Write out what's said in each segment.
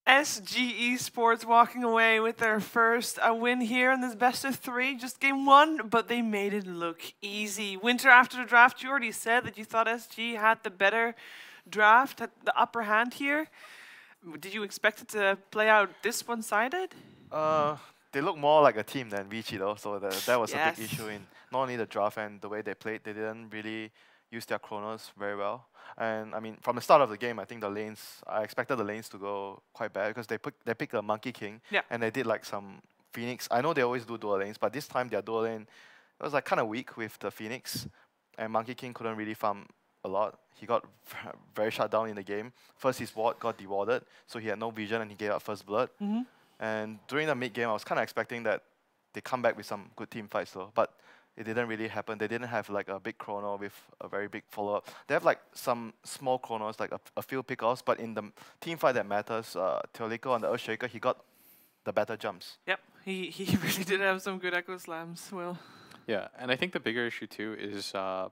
SG Esports walking away with their first win here in this best of 3, just game 1, but they made it look easy. Winter, after the draft, you already said that you thought SG had the better draft, had the upper hand here. Did you expect it to play out this one-sided? They look more like a team than Vici though, so that was a big Yes. issue in not only the draft and the way they played. They didn't really use their chronos very well. And I mean, from the start of the game, I think the lanes, I expected the lanes to go quite bad because they picked a Monkey King, and they did like some Phoenix. I know they always do dual lanes, but this time their dual lane was like kind of weak with the Phoenix, and Monkey King couldn't really farm a lot. He got very shut down in the game. First, his ward got dewarded, so he had no vision and he gave up first blood. And during the mid game, I was kind of expecting that they come back with some good team fights though, but it didn't really happen. They didn't have like a big chrono with a very big follow-up. They have like some small chronos, like a few pickoffs, but in the team fight that matters, Teoliko on the Earthshaker, he got the better jumps. Yep, he really did have some good echo slams, Will. Yeah, and I think the bigger issue too is, I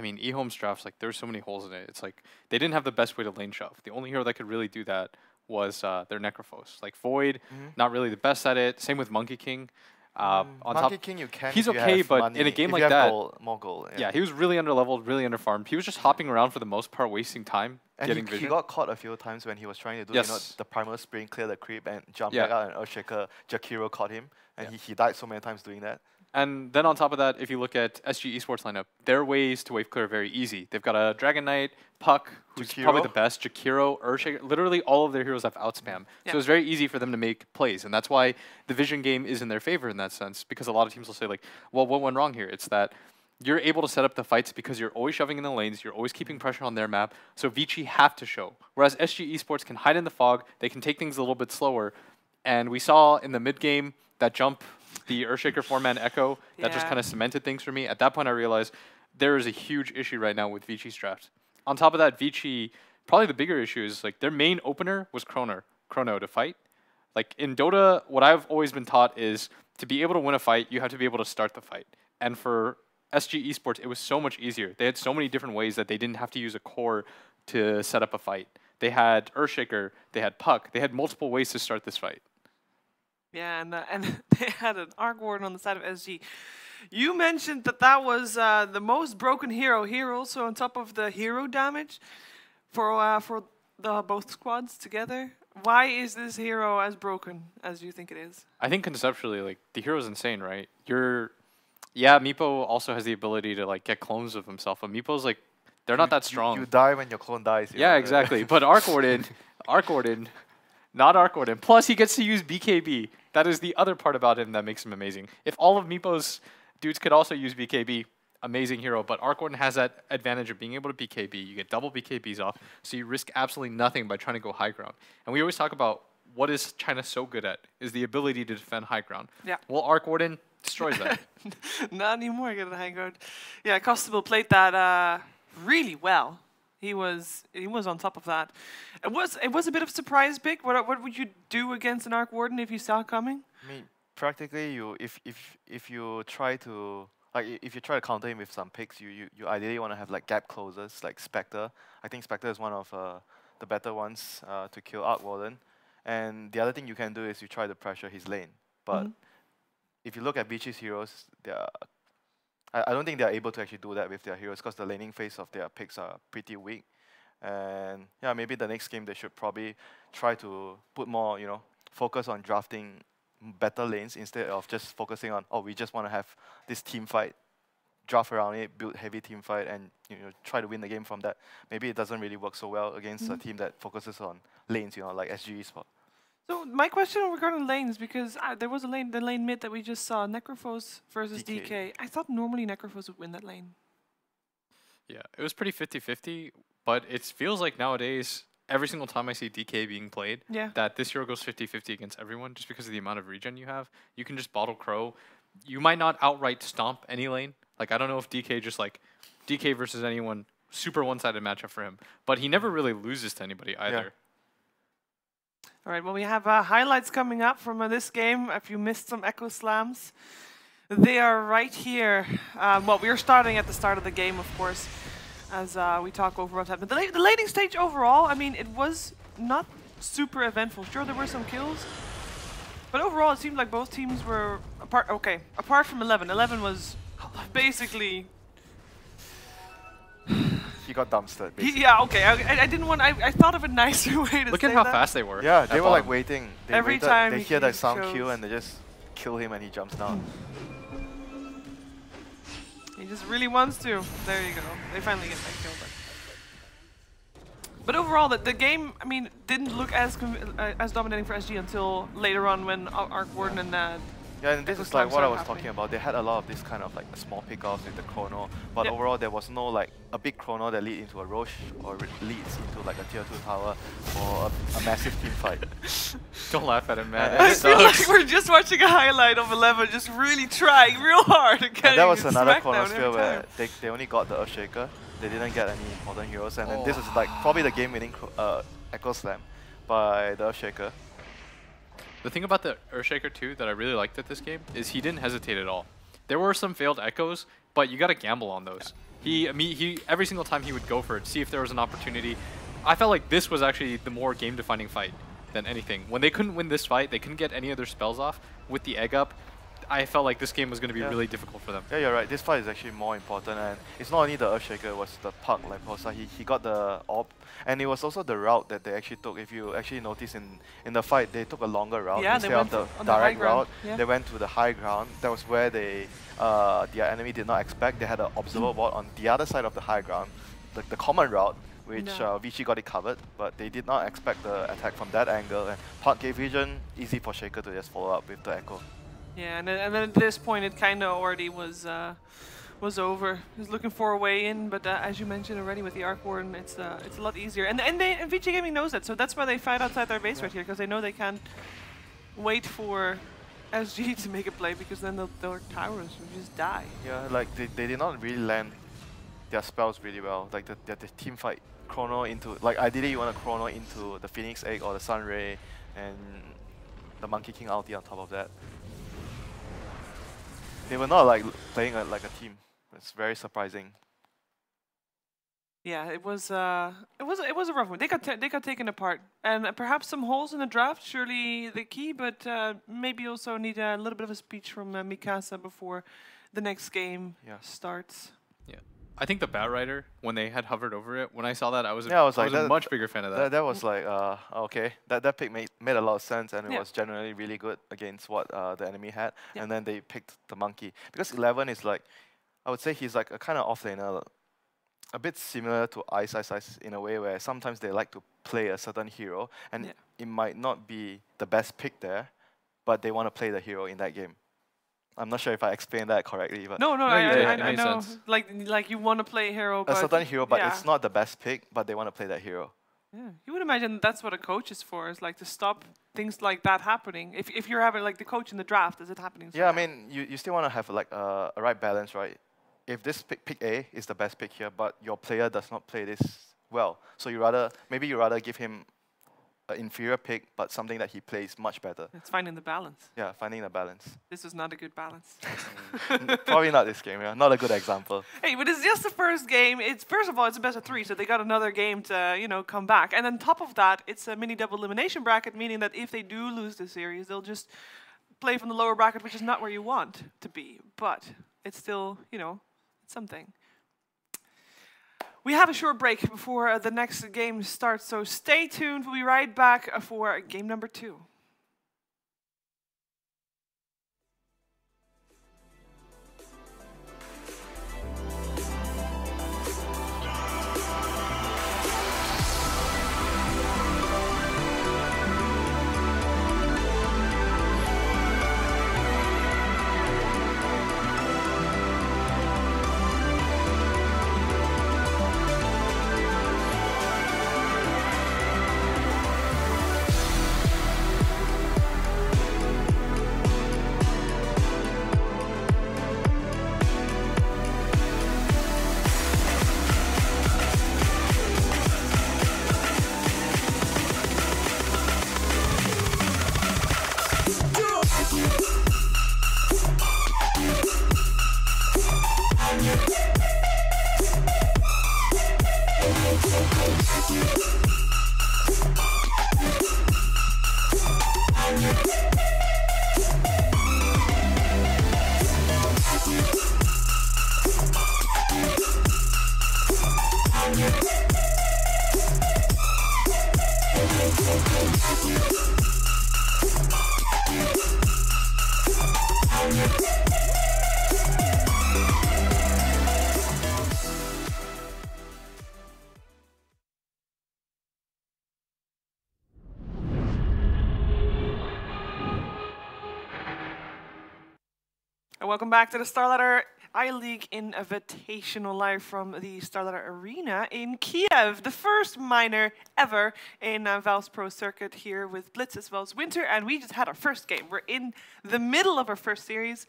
mean, eHome's drafts, like there's so many holes in it. It's like they didn't have the best way to lane shove. The only hero that could really do that was their Necrophos. Like Void, not really the best at it. Same with Monkey King. Monkey King, you can. He's okay, but money. in a game if like you have that, more gold. Yeah, he was really underleveled, really underfarmed. He was just hopping around for the most part, wasting time getting vision. He got caught a few times when he was trying to do the primal spring, clear the creep, and jump back out, and Earthshaker Jakiro caught him, and he died so many times doing that. And then on top of that, if you look at SG Esports lineup, their ways to wave clear are very easy. They've got a Dragon Knight, Puck, who's probably the best, Jakiro, Earthshaker. Literally all of their heroes have outspam. So it's very easy for them to make plays. And that's why the vision game is in their favor in that sense, because a lot of teams will say like, well, what went wrong here? It's that you're able to set up the fights because you're always shoving in the lanes, you're always keeping pressure on their map, so Vici have to show. Whereas SG Esports can hide in the fog, they can take things a little bit slower. And we saw in the mid game that jump, the Earthshaker 4-man Echo, that just kind of cemented things for me. At that point, I realized there is a huge issue right now with Vici's draft. On top of that, Vici, probably the bigger issue is like their main opener was Chrono to fight. Like in Dota, what I've always been taught is to be able to win a fight, you have to be able to start the fight. And for SG Esports, it was so much easier. They had so many different ways that they didn't have to use a core to set up a fight. They had Earthshaker, they had Puck, they had multiple ways to start this fight. Yeah, and they had an Arc Warden on the side of SG. You mentioned that was the most broken hero here, also on top of the hero damage for the both squads together. Why is this hero as broken as you think it is? I think conceptually, like the hero's insane, right? Meepo also has the ability to like get clones of himself, but Meepo's like they're not that strong. You die when your clone dies. Yeah, exactly. But Arc Warden, not Arc Warden. Plus, he gets to use BKB. That is the other part about him that makes him amazing. If all of Meepo's dudes could also use BKB, amazing hero. But Arc Warden has that advantage of being able to BKB. You get double BKBs off, so you risk absolutely nothing by trying to go high ground. And we always talk about what is China so good at, is the ability to defend high ground. Yeah. Well, Arc Warden destroys that. Not anymore, get a high ground. Yeah, Constable played that really well. He was on top of that. It was a bit of a surprise pick. What would you do against an Arc Warden if you saw it coming? I mean, practically, if you try to counter him with some picks, you ideally want to have like gap closers like Spectre. I think Spectre is one of the better ones to kill Arc Warden. And the other thing you can do is you try to pressure his lane. But if you look at Vici's heroes, I don't think they're able to actually do that with their heroes because the laning phase of their picks are pretty weak. And yeah, maybe the next game they should probably try to put more, focus on drafting better lanes instead of just focusing on, we just want to have this team fight, draft around it, build heavy team fight, and try to win the game from that. Maybe it doesn't really work so well against a team that focuses on lanes, like SG Esports. So my question regarding lanes, because there was the lane mid that we just saw, Necrophos versus DK. I thought normally Necrophos would win that lane. Yeah, it was pretty 50-50, but it feels like nowadays, every single time I see DK being played, that this hero goes 50-50 against everyone just because of the amount of regen you have. You can just bottle Crow. You might not outright stomp any lane. Like, I don't know if DK just like, DK versus anyone, super one-sided matchup for him. But he never really loses to anybody either. Yeah. All right, well, we have highlights coming up from this game. If you missed some Echo Slams, they are right here. Well, we're starting at the start of the game, of course, as we talk over what's happened. The laning stage overall, I mean, it was not super eventful. Sure, there were some kills, but overall it seemed like both teams were apart from 11. 11 was basically. He got dumpstered, basically. Yeah, okay. I didn't want. I thought of a nicer way to Look say at how that. fast they were. Yeah, they were bottom. like waiting. They Every waited, time they he hear that sound shows. kill and they just kill him and he jumps down. He just really wants to. There you go. They finally get that kill. But overall, the game, I mean, didn't look as dominating for SG until later on when Arc Warden and Yeah, and this Echo is Slam like what I started was happening. talking about. They had a lot of this kind of like small pickoffs with the chrono, but Yep. overall there was no like a big chrono that leads into a Roche or leads into like a tier 2 tower or a massive team fight. Don't laugh at him, man. I I It feel like sucks. we're just watching a highlight of 11 just really trying real hard. And that was another Smackdown chronosphere every where time. they only got the Earthshaker. They didn't get any important heroes, and then this is like probably the game-winning Echo Slam by the Earthshaker. The thing about the Earthshaker too that I really liked at this game is he didn't hesitate at all. There were some failed echoes, but you got to gamble on those. He every single time he would go for it, see if there was an opportunity. I felt like this was actually the more game-defining fight than anything. When they couldn't win this fight, they couldn't get any of their spells off with the egg up. I felt like this game was going to be really difficult for them. Yeah, you're right. This fight is actually more important, and it's not only the Earthshaker, it was the puck, like Posa. He got the orb, and it was also the route that they actually took. If you actually notice in the fight, they took a longer route Yeah, they instead of went the on the high direct ground. route. Yeah. They went to the high ground. That was where they their enemy did not expect. They had an observer ward on the other side of the high ground, the common route, which No. Vichy got it covered, but they did not expect the attack from that angle. And puck gave vision, easy for Shaker to just follow up with the echo. Yeah, and then at this point it kind of already was over. He was looking for a way in, but as you mentioned already with the Arc Warden, it's a lot easier. And VG Gaming knows that, so that's why they fight outside their base right here, because they know they can't wait for SG to make a play, because then their towers will just die. Yeah, like they did not really land their spells really well. Like the team fight chrono into, like ideally you want to chrono into the Phoenix Egg or the Sun Ray and the Monkey King ulti on top of that. They were not like playing like a team. It's very surprising. Yeah, it was a rough one. They got taken apart, and perhaps some holes in the draft. Surely the key, but maybe also need a little bit of a speech from Mikasa before the next game starts. Yeah, I think the Batrider, when they had hovered over it, when I saw that, I was Yeah, I was like, a much bigger fan of that. That was like okay. That pick made a lot of sense, and it Yeah. was generally really good against what the enemy had. Yeah. And then they picked the monkey because 11 is like, I would say he's like a kind of offlaner, a bit similar to Ice in a way where sometimes they like to play a certain hero, and Yeah. it might not be the best pick there, but they want to play the hero in that game. I'm not sure if I explained that correctly, but No, No, you did. It I made know. sense. Like you want to play hero, a but certain hero, but yeah. it's not the best pick, but they want to play that hero. Yeah, you would imagine that's what a coach is for, is like to stop things like that happening. If you're having like the coach in the draft, is it happening? Yeah, I somehow? mean, you still want to have like a right balance, right? If this pick A is the best pick here, but your player does not play this well, so maybe you rather give him an inferior pick, but something that he plays much better. It's finding the balance. Yeah, finding the balance. This is not a good balance. Probably not this game, yeah. Not a good example. Hey, but it's just the first game. It's first of all, it's a best of 3, so they got another game to come back. And on top of that, it's a mini double elimination bracket, meaning that if they do lose the series, they'll just play from the lower bracket, which is not where you want to be. But it's still, it's something. We have a short break before the next game starts, so stay tuned. We'll be right back for game number 2. Welcome back to the StarLadder I-League Invitational live from the StarLadder Arena in Kiev. The first minor ever in Valve's Pro Circuit here with Blitz as well as Winter. And we just had our first game. We're in the middle of our first series.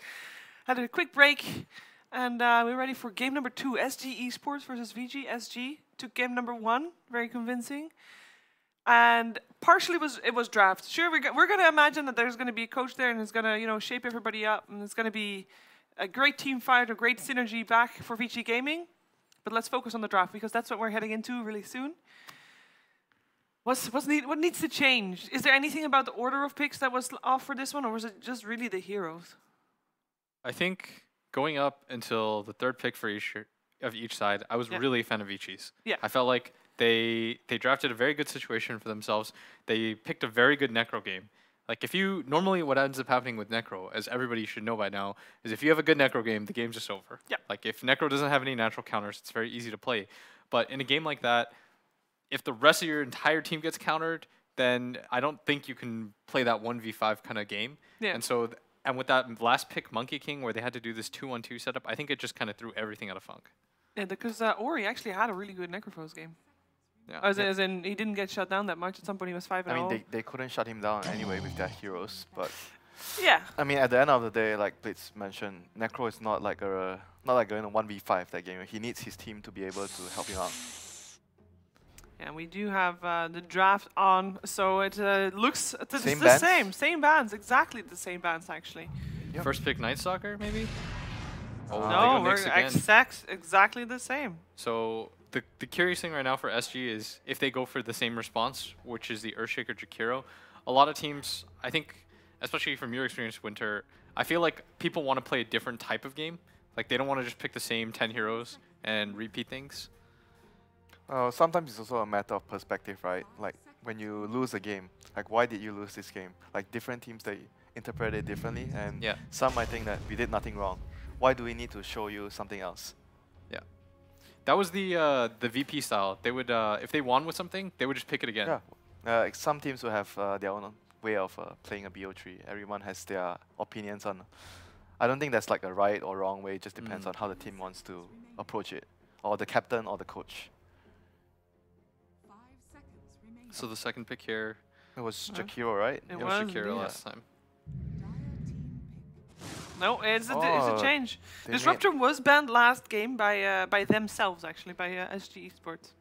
Had a quick break. And we're ready for game number 2. SG Esports versus VG. SG took game number 1. Very convincing. And partially it was draft. Sure, we're going to imagine that there's going to be a coach there and it's going to shape everybody up, and it's going to be a great team fight, a great synergy back for VG Gaming. But let's focus on the draft because that's what we're heading into really soon. What needs to change? Is there anything about the order of picks that was off for this one, or was it just really the heroes? I think going up until the 3rd pick for each side, I was really a fan of VG's. Yeah. I felt like they drafted a very good situation for themselves. They picked a very good Necro game. Like normally what ends up happening with Necro, as everybody should know by now, is if you have a good Necro game, the game's just over. Yeah. Like if Necro doesn't have any natural counters, it's very easy to play. But in a game like that, if the rest of your entire team gets countered, then I don't think you can play that 1v5 kind of game. Yeah. And so, and with that last pick, Monkey King, where they had to do this 2-1-2 setup, I think it just kind of threw everything out of funk. Yeah, because Ori actually had a really good Necrophos game. Yeah. As in, he didn't get shut down that much. At some point, he was 5-0. I mean, they couldn't shut him down anyway with their heroes, but yeah. I mean, at the end of the day, like Blitz mentioned, Necro is not like going to 1v5 that game. He needs his team to be able to help him out. And we do have the draft on, so it looks the same bands, exactly the same bands actually. Yep. First pick Night Stalker, maybe? Oh, no, we're exactly the same. So the curious thing right now for SG is if they go for the same response, which is the Earthshaker Jakiro, a lot of teams, I think, especially from your experience, Winter, I feel like people want to play a different type of game. Like they don't want to just pick the same 10 heroes and repeat things. Sometimes it's also a matter of perspective, right? Like when you lose a game, like why did you lose this game? Like different teams, they interpret it differently, and some might think that we did nothing wrong. Why do we need to show you something else? Yeah, that was the VP style. They would if they won with something, they would just pick it again. Yeah, some teams will have their own way of playing a BO3. Everyone has their opinions on. I don't think that's like a right or wrong way. It just depends on how the team wants to approach it, or the captain or the coach. So the second pick here. It was Jakiro, right? It was Jakiro last time. No, it's a change. Disruptor was banned last game by themselves, actually, by SG Esports.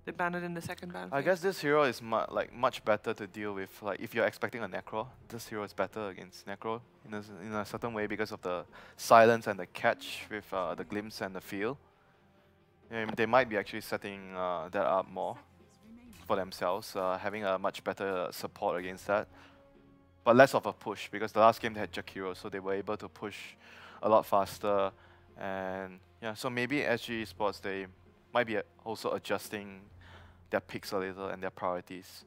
They banned it in the second ban. I guess this hero is much better to deal with. Like if you're expecting a Necro, this hero is better against Necro in a certain way because of the silence and the catch with the glimpse and the feel. They might be actually setting that up more for themselves, having a much better support against that. But less of a push, because the last game they had Jakiro, so they were able to push a lot faster. And yeah, so maybe SG Esports, they might be also adjusting their picks a little and their priorities.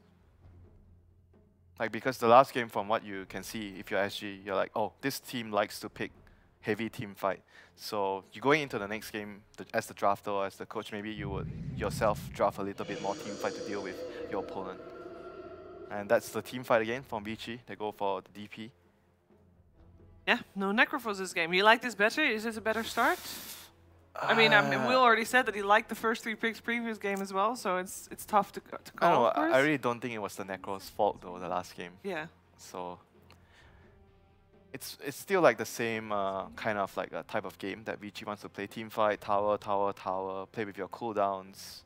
Like because the last game, from what you can see, if you're SG, you're like, oh, this team likes to pick heavy team fight. So you're going into the next game as the drafter or as the coach, maybe you would yourself draft a little bit more team fight to deal with your opponent. And that's the team fight again from VG. They go for the DP. Yeah, no Necrophos this game. You like this better? Is this a better start? I mean, Will already said that he liked the first 3 picks previous game as well, so it's tough to call. I really don't think it was the Necro's fault though, the last game. Yeah. So it's still like the same kind of like a type of game that VG wants to play. Team fight, tower, tower, tower, play with your cooldowns.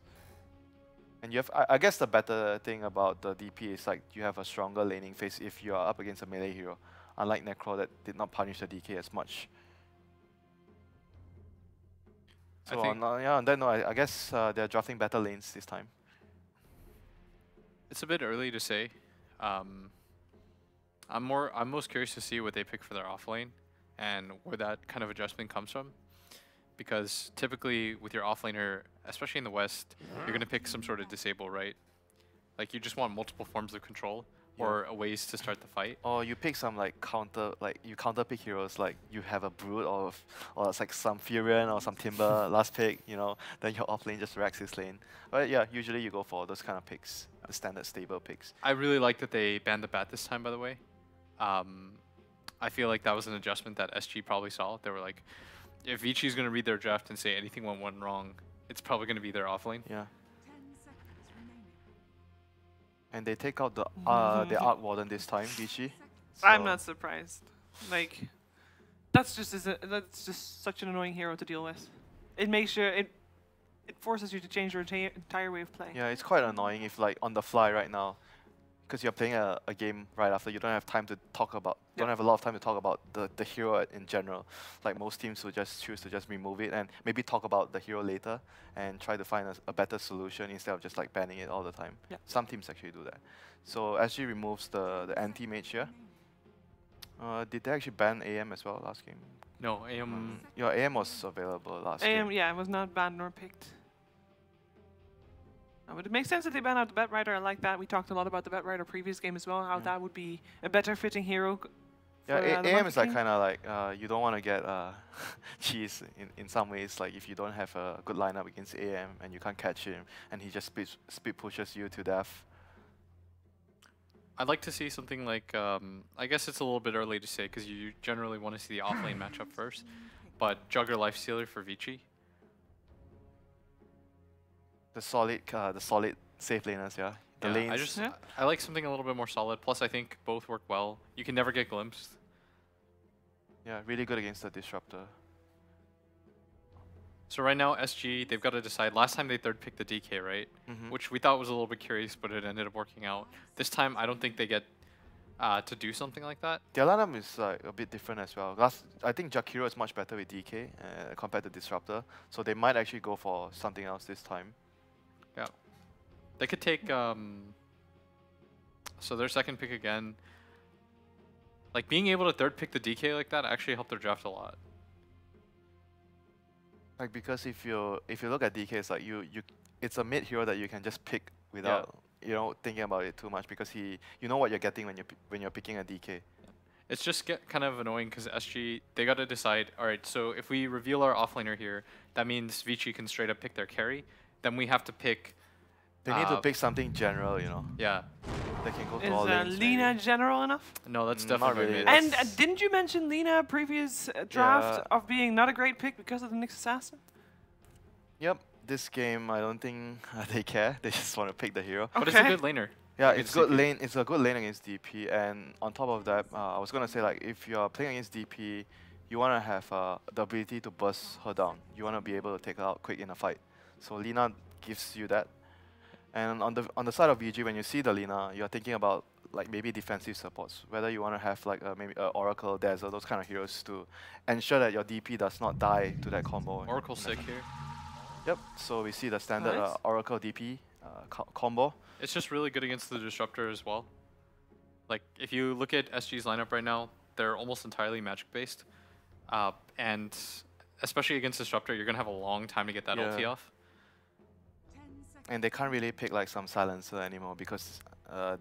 And you have, I guess the better thing about the DP is like you have a stronger laning phase if you are up against a melee hero. Unlike Necro that did not punish the DK as much. So on that note, I guess they're drafting better lanes this time. It's a bit early to say. I'm most curious to see what they pick for their off lane and where that kind of adjustment comes from. Because typically with your offlaner, especially in the West, you're going to pick some sort of disable, right? Like you just want multiple forms of control or ways to start the fight. Or you pick some like you counter pick heroes, like you have a Brood or it's like some Furion or some Timber last pick, you know, then your off lane just wrecks his lane. But yeah, usually you go for those kind of picks, the standard stable picks. I really like that they banned the bat this time, by the way. I feel like that was an adjustment that SG probably saw. They were like, if Vici's going to read their draft and say anything went wrong, it's probably going to be their offlane. Yeah. And they take out the Arc Warden this time, Vici. So I'm not surprised. Like, that's just such an annoying hero to deal with. It makes you it forces you to change your entire way of playing. Yeah, it's quite annoying if like on the fly right now, because you're playing a game right after, you don't have time to talk about, don't have a lot of time to talk about the hero in general. Like most teams will just choose to just remove it and maybe talk about the hero later and try to find a better solution instead of just like banning it all the time. Yeah. Some teams actually do that. So SG removes the anti-mage here. Did they actually ban AM as well last game? No, AM... Yeah, AM was available last game. Yeah, it was not banned nor picked. But it makes sense that they ban out the Bet Rider. I like that. We talked a lot about the Bet Rider previous game as well, how that would be a better fitting hero. Yeah, AM is like kind of like, you don't want to get cheese in some ways. Like if you don't have a good lineup against AM and you can't catch him and he just speed pushes you to death. I'd like to see something like, I guess it's a little bit early to say because you generally want to see the offlane matchup first, but Jugger Lifestealer for Vici. The solid safe laners, yeah. The lanes. I like something a little bit more solid. Plus, I think both work well. You can never get glimpsed. Yeah, really good against the Disruptor. So right now, SG, they've got to decide. Last time they third picked the DK, right? Which we thought was a little bit curious, but it ended up working out. This time, I don't think they get to do something like that. Their lineup is like a bit different as well. I think Jakiro is much better with DK compared to Disruptor, so they might actually go for something else this time. Yeah. They could take, so their second pick again. Like, being able to third pick the DK like that actually helped their draft a lot. Like, because if you look at DK, it's like it's a mid hero that you can just pick without thinking about it too much, because you know what you're getting when you're picking a DK. It's just kind of annoying because SG, they got to decide, all right, so if we reveal our offlaner here, that means Vici can straight up pick their carry. Then we have to pick... They need to pick something general, you know. Yeah. They can go to all lanes. Is Lina general enough? No, that's definitely really. mid. And didn't you mention Lina previous draft of being not a great pick because of the Nyx Assassin? Yep. This game, I don't think they care. They just want to pick the hero. But it's a good laner. Yeah, it's good lane. It's a good lane against DP, and on top of that, I was gonna say, like, if you're playing against DP, you wanna have the ability to burst her down. You wanna be able to take her out quick in a fight. So Lina gives you that. And on the side of VG, when you see the Lina, you're thinking about like maybe defensive supports. Whether you wanna have like maybe Oracle, Dazzle, those kind of heroes to ensure that your DP does not die to that combo. Oracle's sick here. Yep. So we see the standard Oracle DP combo. It's just really good against the Disruptor as well. Like, if you look at SG's lineup right now, they're almost entirely magic-based. And especially against Disruptor, you're going to have a long time to get that ulti off. And they can't really pick like some silencer anymore because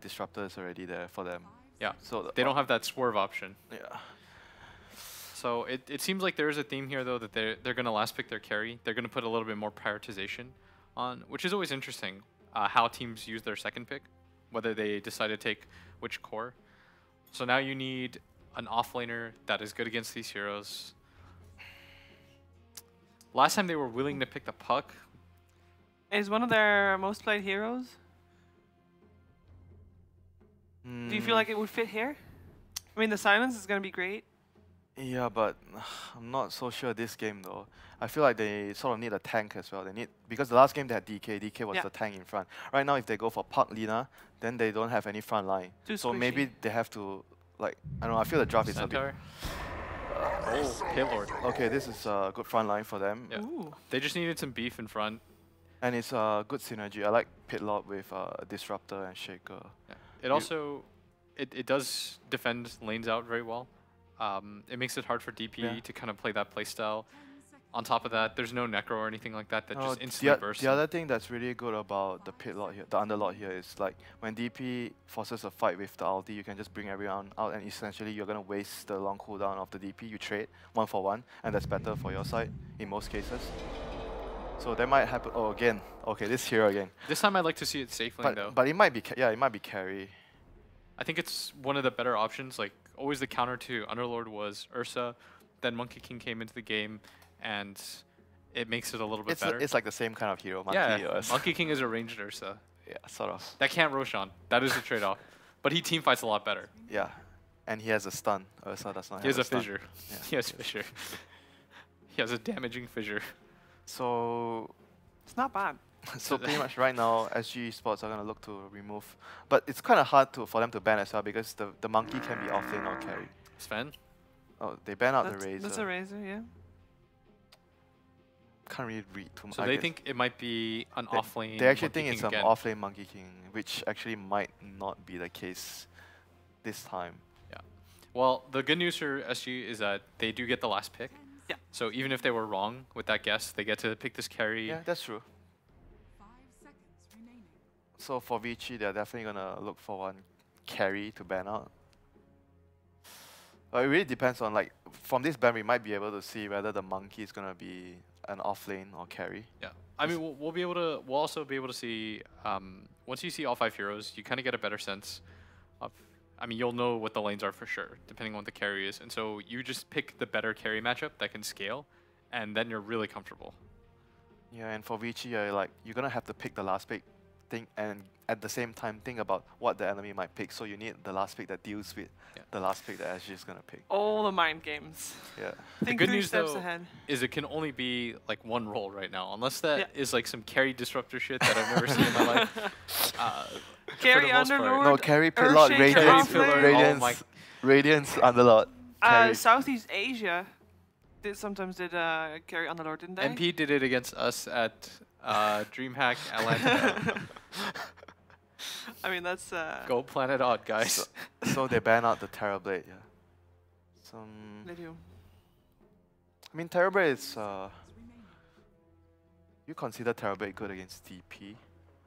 Disruptor is already there for them. Yeah, so they don't have that swerve option. Yeah. So it seems like there is a theme here, though, that they're going to last pick their carry. They're going to put a little bit more prioritization on, which is always interesting. How teams use their second pick, whether they decide to take which core. So now you need an offlaner that is good against these heroes. Last time they were willing to pick the Puck. Is one of their most played heroes? Do you feel like it would fit here? I mean, the silence is going to be great. Yeah, but I'm not so sure this game though. I feel like they sort of need a tank as well. They need, because the last game they had DK. DK was the tank in front. Right now, if they go for Puck Lina, then they don't have any front line. So maybe they have to, like, I don't know. I feel the draft is a bit. Oh, Paylord. Okay, this is a good front line for them. Yeah. They just needed some beef in front. And it's a good synergy. I like Pitlord with Disruptor and Shaker. Yeah. It also, it does defend lanes out very well. It makes it hard for DP to kind of play that playstyle. On top of that, there's no Necro or anything like that that No, just instantly bursts. the other thing that's really good about the pit lot here, the underlord here, is like when DP forces a fight with the ulti, you can just bring everyone out, and essentially you're gonna waste the long cooldown of the DP. You trade 1-for-1, and that's better for your side in most cases. So that might happen. Oh, again. Okay, this hero again. This time I'd like to see it safe lane though. But it might be it might be carry. I think it's one of the better options. Like always, the counter to Underlord was Ursa. Then Monkey King came into the game, and it makes it a little bit better. It's like the same kind of hero. Monkey King is a ranged Ursa. Yeah, sort of. That can't Roshan. That is a trade-off. But he team fights a lot better. Yeah, and he has a stun. Ursa does not. He has a stun. fissure. Yeah. He has fissure. He has a damaging fissure. So It's not bad. so pretty much right now, SG Esports are gonna look to remove, but it's kind of hard for them to ban as well because the monkey can be offlane or carry. Sven? Oh, they ban out the Razor. That's a Razor, yeah. Can't really read too much. So they think it might be an offlane. They actually Monkey think it's King an again. offlane Monkey King, which actually might not be the case this time. Yeah. Well, the good news for SG is that they do get the last pick. Yeah. So even if they were wrong with that guess, they get to pick this carry. Yeah, that's true. So for Vici, they're definitely gonna look for one carry to ban out. It really depends on, like, from this ban we might be able to see whether the monkey is gonna be an offlane or carry. Yeah. I mean, we'll also be able to see, once you see all 5 heroes, you kind of get a better sense of, I mean, you'll know what the lanes are for sure, depending on what the carry is. And so you just pick the better carry matchup that can scale, and then you're really comfortable. Yeah, and for Vici, you're gonna have to pick the last pick thing, and at the same time think about what the enemy might pick. So you need the last pick that deals with the last pick that SG is gonna pick. All the mind games. Yeah. Think the good 3 news steps though ahead. is it can only be like one role right now, unless that is like some carry disruptor shit that I've never seen in my life. Carry for the most part. Underlord. No, carry Pilot, Urshaker Radiance, offlane. Radiance, Oh my- Radiance, Underlord. Carry. Southeast Asia sometimes did carry Underlord, didn't they? MP did it against us at DreamHack Atlanta. I mean, that's... Go Planet Odd, guys. So they ban out the Terrorblade, yeah. They do. I mean, Terrorblade is... you consider Terrorblade good against DP?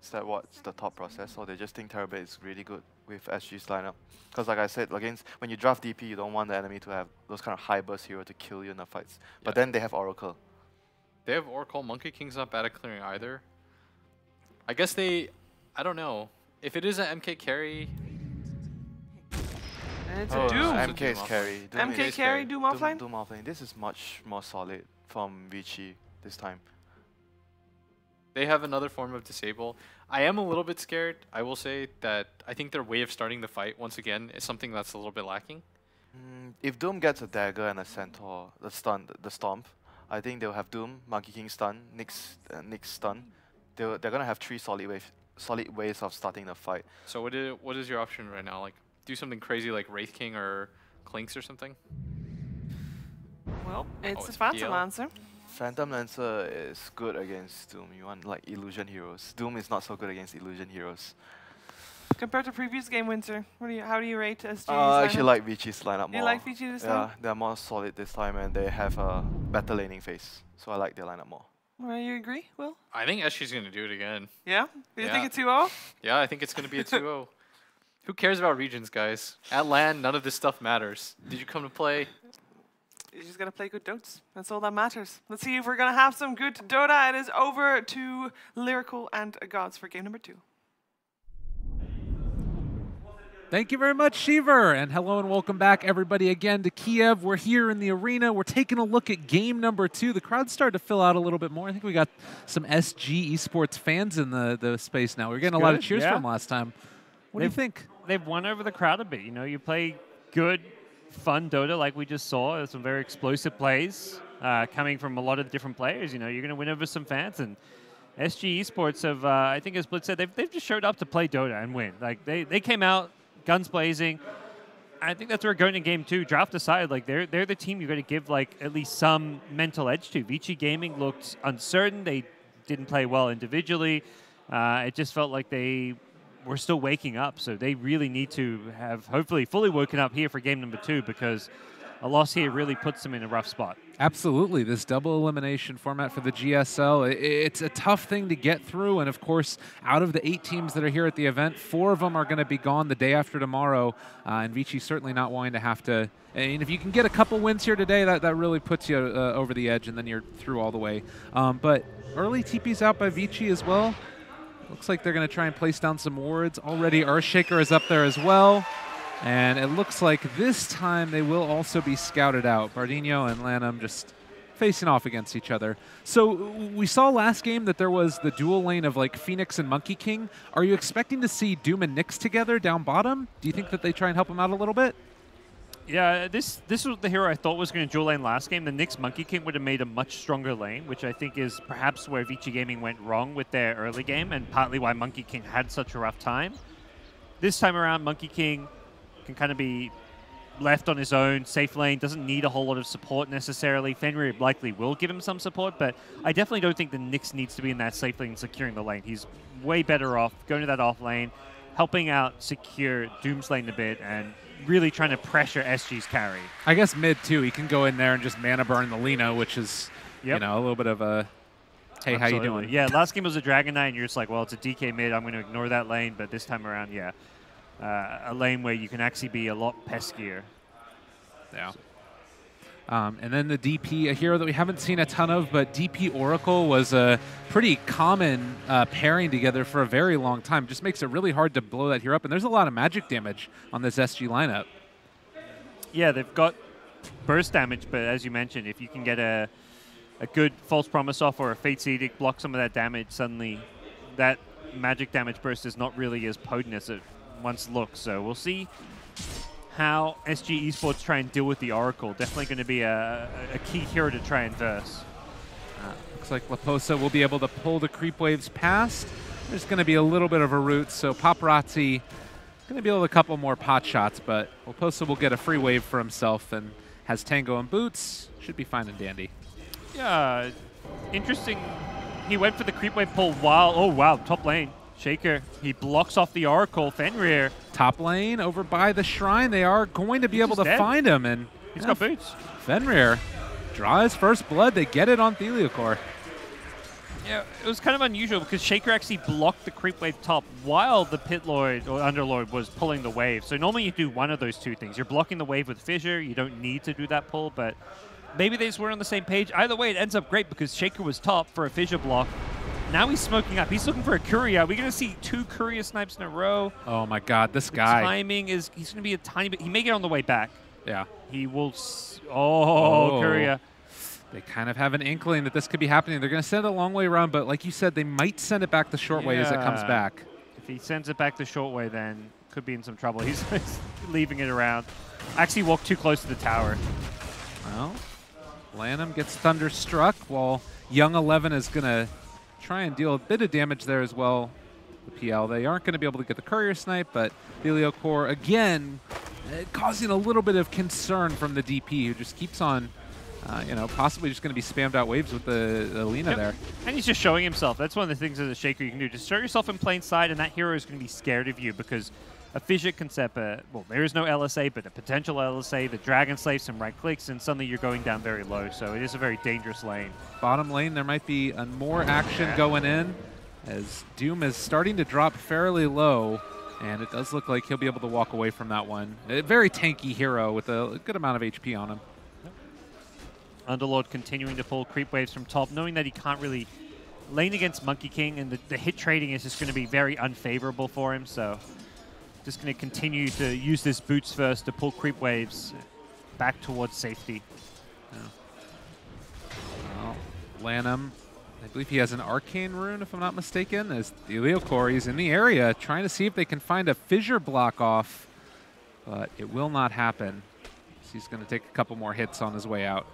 Is that what's the thought process? Or they just think Terrorblade is really good with SG's lineup? Because like I said, against when you draft DP, you don't want the enemy to have those kind of high burst hero to kill you in the fights. But then they have Oracle. They have Oracle. Monkey King's not bad at clearing either. I guess they... I don't know. If it is an MK carry... And it's a Doom. MK is carry. Doom MK is carry, Doom offline? Doom offline. This is much more solid from Vici this time. They have another form of disable. I am a little bit scared. I will say that I think their way of starting the fight, once again, is something that's a little bit lacking. If Doom gets a dagger and a centaur, the stomp, I think they'll have Doom, Monkey King stun, Nyx stun. They're gonna have 3 solid ways of starting the fight. So what is your option right now? Like, do something crazy like Wraith King or Clinks or something? Well, it's a it's Phantom PL. Lancer. Phantom Lancer is good against Doom. You want like illusion heroes. Doom is not so good against illusion heroes. Compared to previous game, Winter, how do you rate SG's I actually lineup? like Vici's lineup more. You like VG this Yeah, time? they're more solid this time and they have a better laning phase. So I like their lineup more. Well, you agree, Will? I think SG's going to do it again. Yeah? Do you Yeah. think it's 2-0? Yeah, I think it's going to be a 2-0. Who cares about regions, guys? At LAN, none of this stuff matters. Did you come to play? You just gotta play good Dotes. That's all that matters. Let's see if we're gonna have some good Dota. It is over to Lyrical and Gods for game number 2. Thank you very much, Shiver. And hello and welcome back, everybody, again to Kiev. We're here in the arena. We're taking a look at game number 2. The crowd's started to fill out a little bit more. I think we got some SG Esports fans in the space now. We're getting a lot of cheers from last time. What do you think? They've won over the crowd a bit. You know, you play good, fun Dota like we just saw. There's some very explosive plays coming from a lot of different players. You know, you're going to win over some fans. And SG Esports have, I think as Blitz said, they've just showed up to play Dota and win. Like, they came out, guns blazing. I think that's where we're going in game 2. Draft aside, like they're the team you're going to give like at least some mental edge to. Vici Gaming looked uncertain. They didn't play well individually. It just felt like they were still waking up. So they really need to have hopefully fully woken up here for game number 2 because a loss here really puts them in a rough spot. Absolutely. This double elimination format for the GSL, it's a tough thing to get through. And of course, out of the 8 teams that are here at the event, 4 of them are going to be gone the day after tomorrow. And Vici certainly not wanting to have to. And if you can get a couple wins here today, that really puts you over the edge, and then you're through all the way. But early TP's out by Vici as well. Looks like they're going to try and place down some wards. Already Earthshaker is up there as well. And it looks like this time they will also be scouted out. Bardino and Lanham just facing off against each other. So we saw last game that there was the dual lane of like Phoenix and Monkey King. Are you expecting to see Doom and Nyx together down bottom? Do you think that they try and help them out a little bit? Yeah, this was the hero I thought was going to dual lane last game. The Nyx Monkey King would have made a much stronger lane, which I think is perhaps where Vici Gaming went wrong with their early game and partly why Monkey King had such a rough time. This time around, Monkey King can kind of be left on his own, safe lane, doesn't need a whole lot of support necessarily. Fenrir likely will give him some support, but I definitely don't think the Nyx needs to be in that safe lane securing the lane. He's way better off going to that off lane, helping out secure Doom's lane a bit, and really trying to pressure SG's carry. I guess mid, too. He can go in there and just mana burn the Lina, which is, you know, a little bit of a, hey, how you doing? Yeah, last game was a Dragon Knight, and you're just like, well, it's a DK mid. I'm going to ignore that lane, but this time around, yeah. A lane where you can actually be a lot peskier. Yeah. And then the DP, a hero that we haven't seen a ton of, but DP Oracle was a pretty common pairing together for a very long time. Just makes it really hard to blow that hero up. And there's a lot of magic damage on this SG lineup. Yeah, they've got burst damage, but as you mentioned, if you can get a good False Promise off or a Fate's Edict, block some of that damage, suddenly that magic damage burst is not really as potent as it once looked. So we'll see how SG Esports try and deal with the Oracle. Definitely going to be a key hero to try and verse. Looks like Laposa will be able to pull the creep waves past. There's going to be a little bit of a route, so Paparazzi going to be able to a couple more pot shots, but Laposa will get a free wave for himself and has Tango and Boots. Should be fine and dandy. Yeah, interesting. He went for the creep wave pull while, oh wow, top lane. Shaker, he blocks off the Oracle. Fenrir. Top lane over by the shrine. They are going to be able to find him. And he's got boots. Fenrir draw his first blood. They get it on Theliocor. Yeah, it was kind of unusual because Shaker actually blocked the creep wave top while the Pit Lord or Underlord was pulling the wave. So normally you do one of those two things. You're blocking the wave with Fissure. You don't need to do that pull, but maybe they just weren't on the same page. Either way, it ends up great because Shaker was top for a Fissure block. Now he's smoking up. He's looking for a Courier. We're going to see 2 Courier snipes in a row. Oh, my God. This guy. Timing is, he's going to be a tiny bit. He may get on the way back. Yeah. He will. Courier. They kind of have an inkling that this could be happening. They're going to send it a long way around, but like you said, they might send it back the short way as it comes back. If he sends it back the short way, then could be in some trouble. He's leaving it around. Actually walked too close to the tower. Well, Lanham gets thunderstruck while Young 11 is going to try and deal a bit of damage there as well. The PL, they aren't going to be able to get the Courier snipe, but Theliocor again causing a little bit of concern from the DP, who just keeps on, you know, possibly just going to be spammed out waves with the Lina there. And he's just showing himself. That's one of the things as a Shaker you can do. Just show yourself in plain sight, and that hero is going to be scared of you because a Fissure can set well, there is no LSA, but a potential LSA, the Dragon Slave, some right clicks, and suddenly you're going down very low. So it is a very dangerous lane. Bottom lane, there might be more action going in as Doom is starting to drop fairly low, and it does look like he'll be able to walk away from that one. A very tanky hero with a good amount of HP on him. Underlord continuing to pull creep waves from top, knowing that he can't really lane against Monkey King, and the hit trading is just going to be very unfavorable for him, so just going to continue to use this boots first to pull creep waves back towards safety. Yeah. Well, Lanham, I believe he has an Arcane Rune, if I'm not mistaken, as Theliocor is in the area trying to see if they can find a Fissure block off, but it will not happen. So he's going to take a couple more hits on his way out.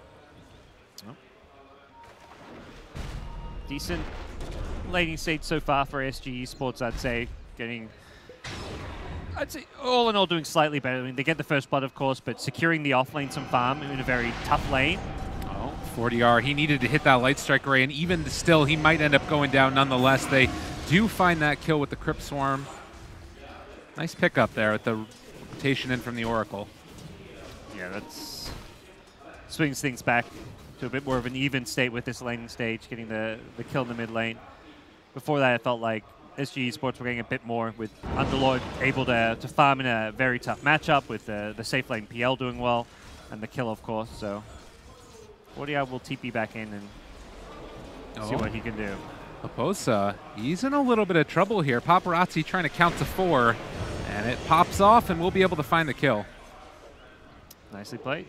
Decent laning state so far for SG Esports, I'd say. I'd say all in all doing slightly better. I mean, they get the first blood, of course, but securing the offlane some farm in a very tough lane. Oh, 40R, he needed to hit that Light Strike Ray, and even still, he might end up going down nonetheless. They do find that kill with the Crypt Swarm. Nice pickup there with the rotation in from the Oracle. Yeah, that's swings things back to a bit more of an even state with this laning stage, getting the kill in the mid lane. Before that, it felt like SG Esports were getting a bit more with Underlord able to farm in a very tough matchup with the safe lane PL doing well and the kill, of course. So Fortiar will TP back in and see what he can do. Oposa, he's in a little bit of trouble here. Paparazzi trying to count to 4, and it pops off, and we'll be able to find the kill. Nicely played.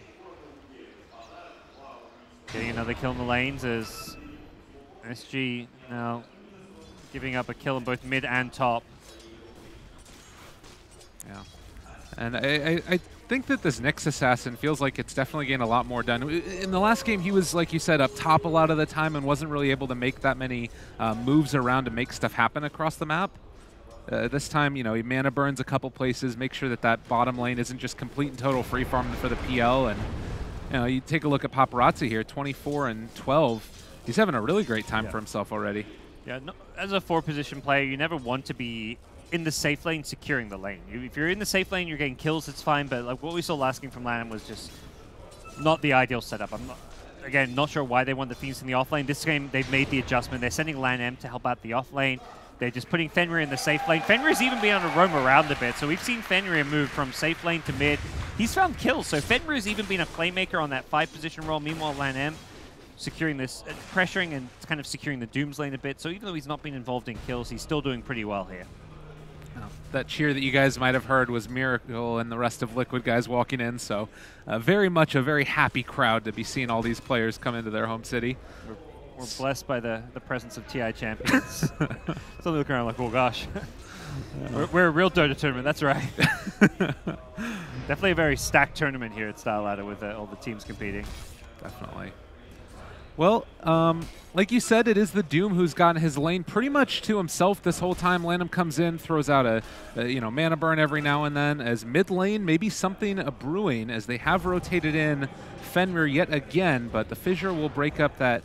Getting another kill in the lanes as SG now giving up a kill in both mid and top. Yeah. And I think that this Nyx Assassin feels like it's definitely getting a lot more done. In the last game, he was, like you said, up top a lot of the time and wasn't really able to make that many moves around to make stuff happen across the map. This time, you know, he mana burns a couple places, make sure that that bottom lane isn't just complete and total free farm for the PL. And you know, you take a look at Paparazzi here, 24 and 12. He's having a really great time for himself already. Yeah, no, as a 4-position player, you never want to be in the safe lane securing the lane. If you're in the safe lane, you're getting kills, it's fine. But like what we saw last game from LAN was just not the ideal setup. I'm not, again, not sure why they want the Fiends in the off lane. This game, they've made the adjustment. They're sending LAN M to help out the off lane. They're just putting Fenrir in the safe lane. Fenrir's even been able to roam around a bit. So we've seen Fenrir move from safe lane to mid. He's found kills. So Fenrir's even been a playmaker on that 5-position role. Meanwhile, LAN M securing this, pressuring and kind of securing the Dooms lane a bit. So even though he's not been involved in kills, he's still doing pretty well here. That cheer that you guys might have heard was Miracle and the rest of Liquid guys walking in. So very much a very happy crowd to be seeing all these players come into their home city. We're blessed by the presence of TI champions. So they look around like, oh gosh. We're a real Dota tournament, that's right. Definitely a very stacked tournament here at Star Ladder with all the teams competing. Definitely. Well, like you said, it is the Doom who's gotten his lane pretty much to himself this whole time. Lanham comes in, throws out a mana burn every now and then. As mid lane, maybe something brewing as they have rotated in Fenrir yet again, but the Fissure will break up that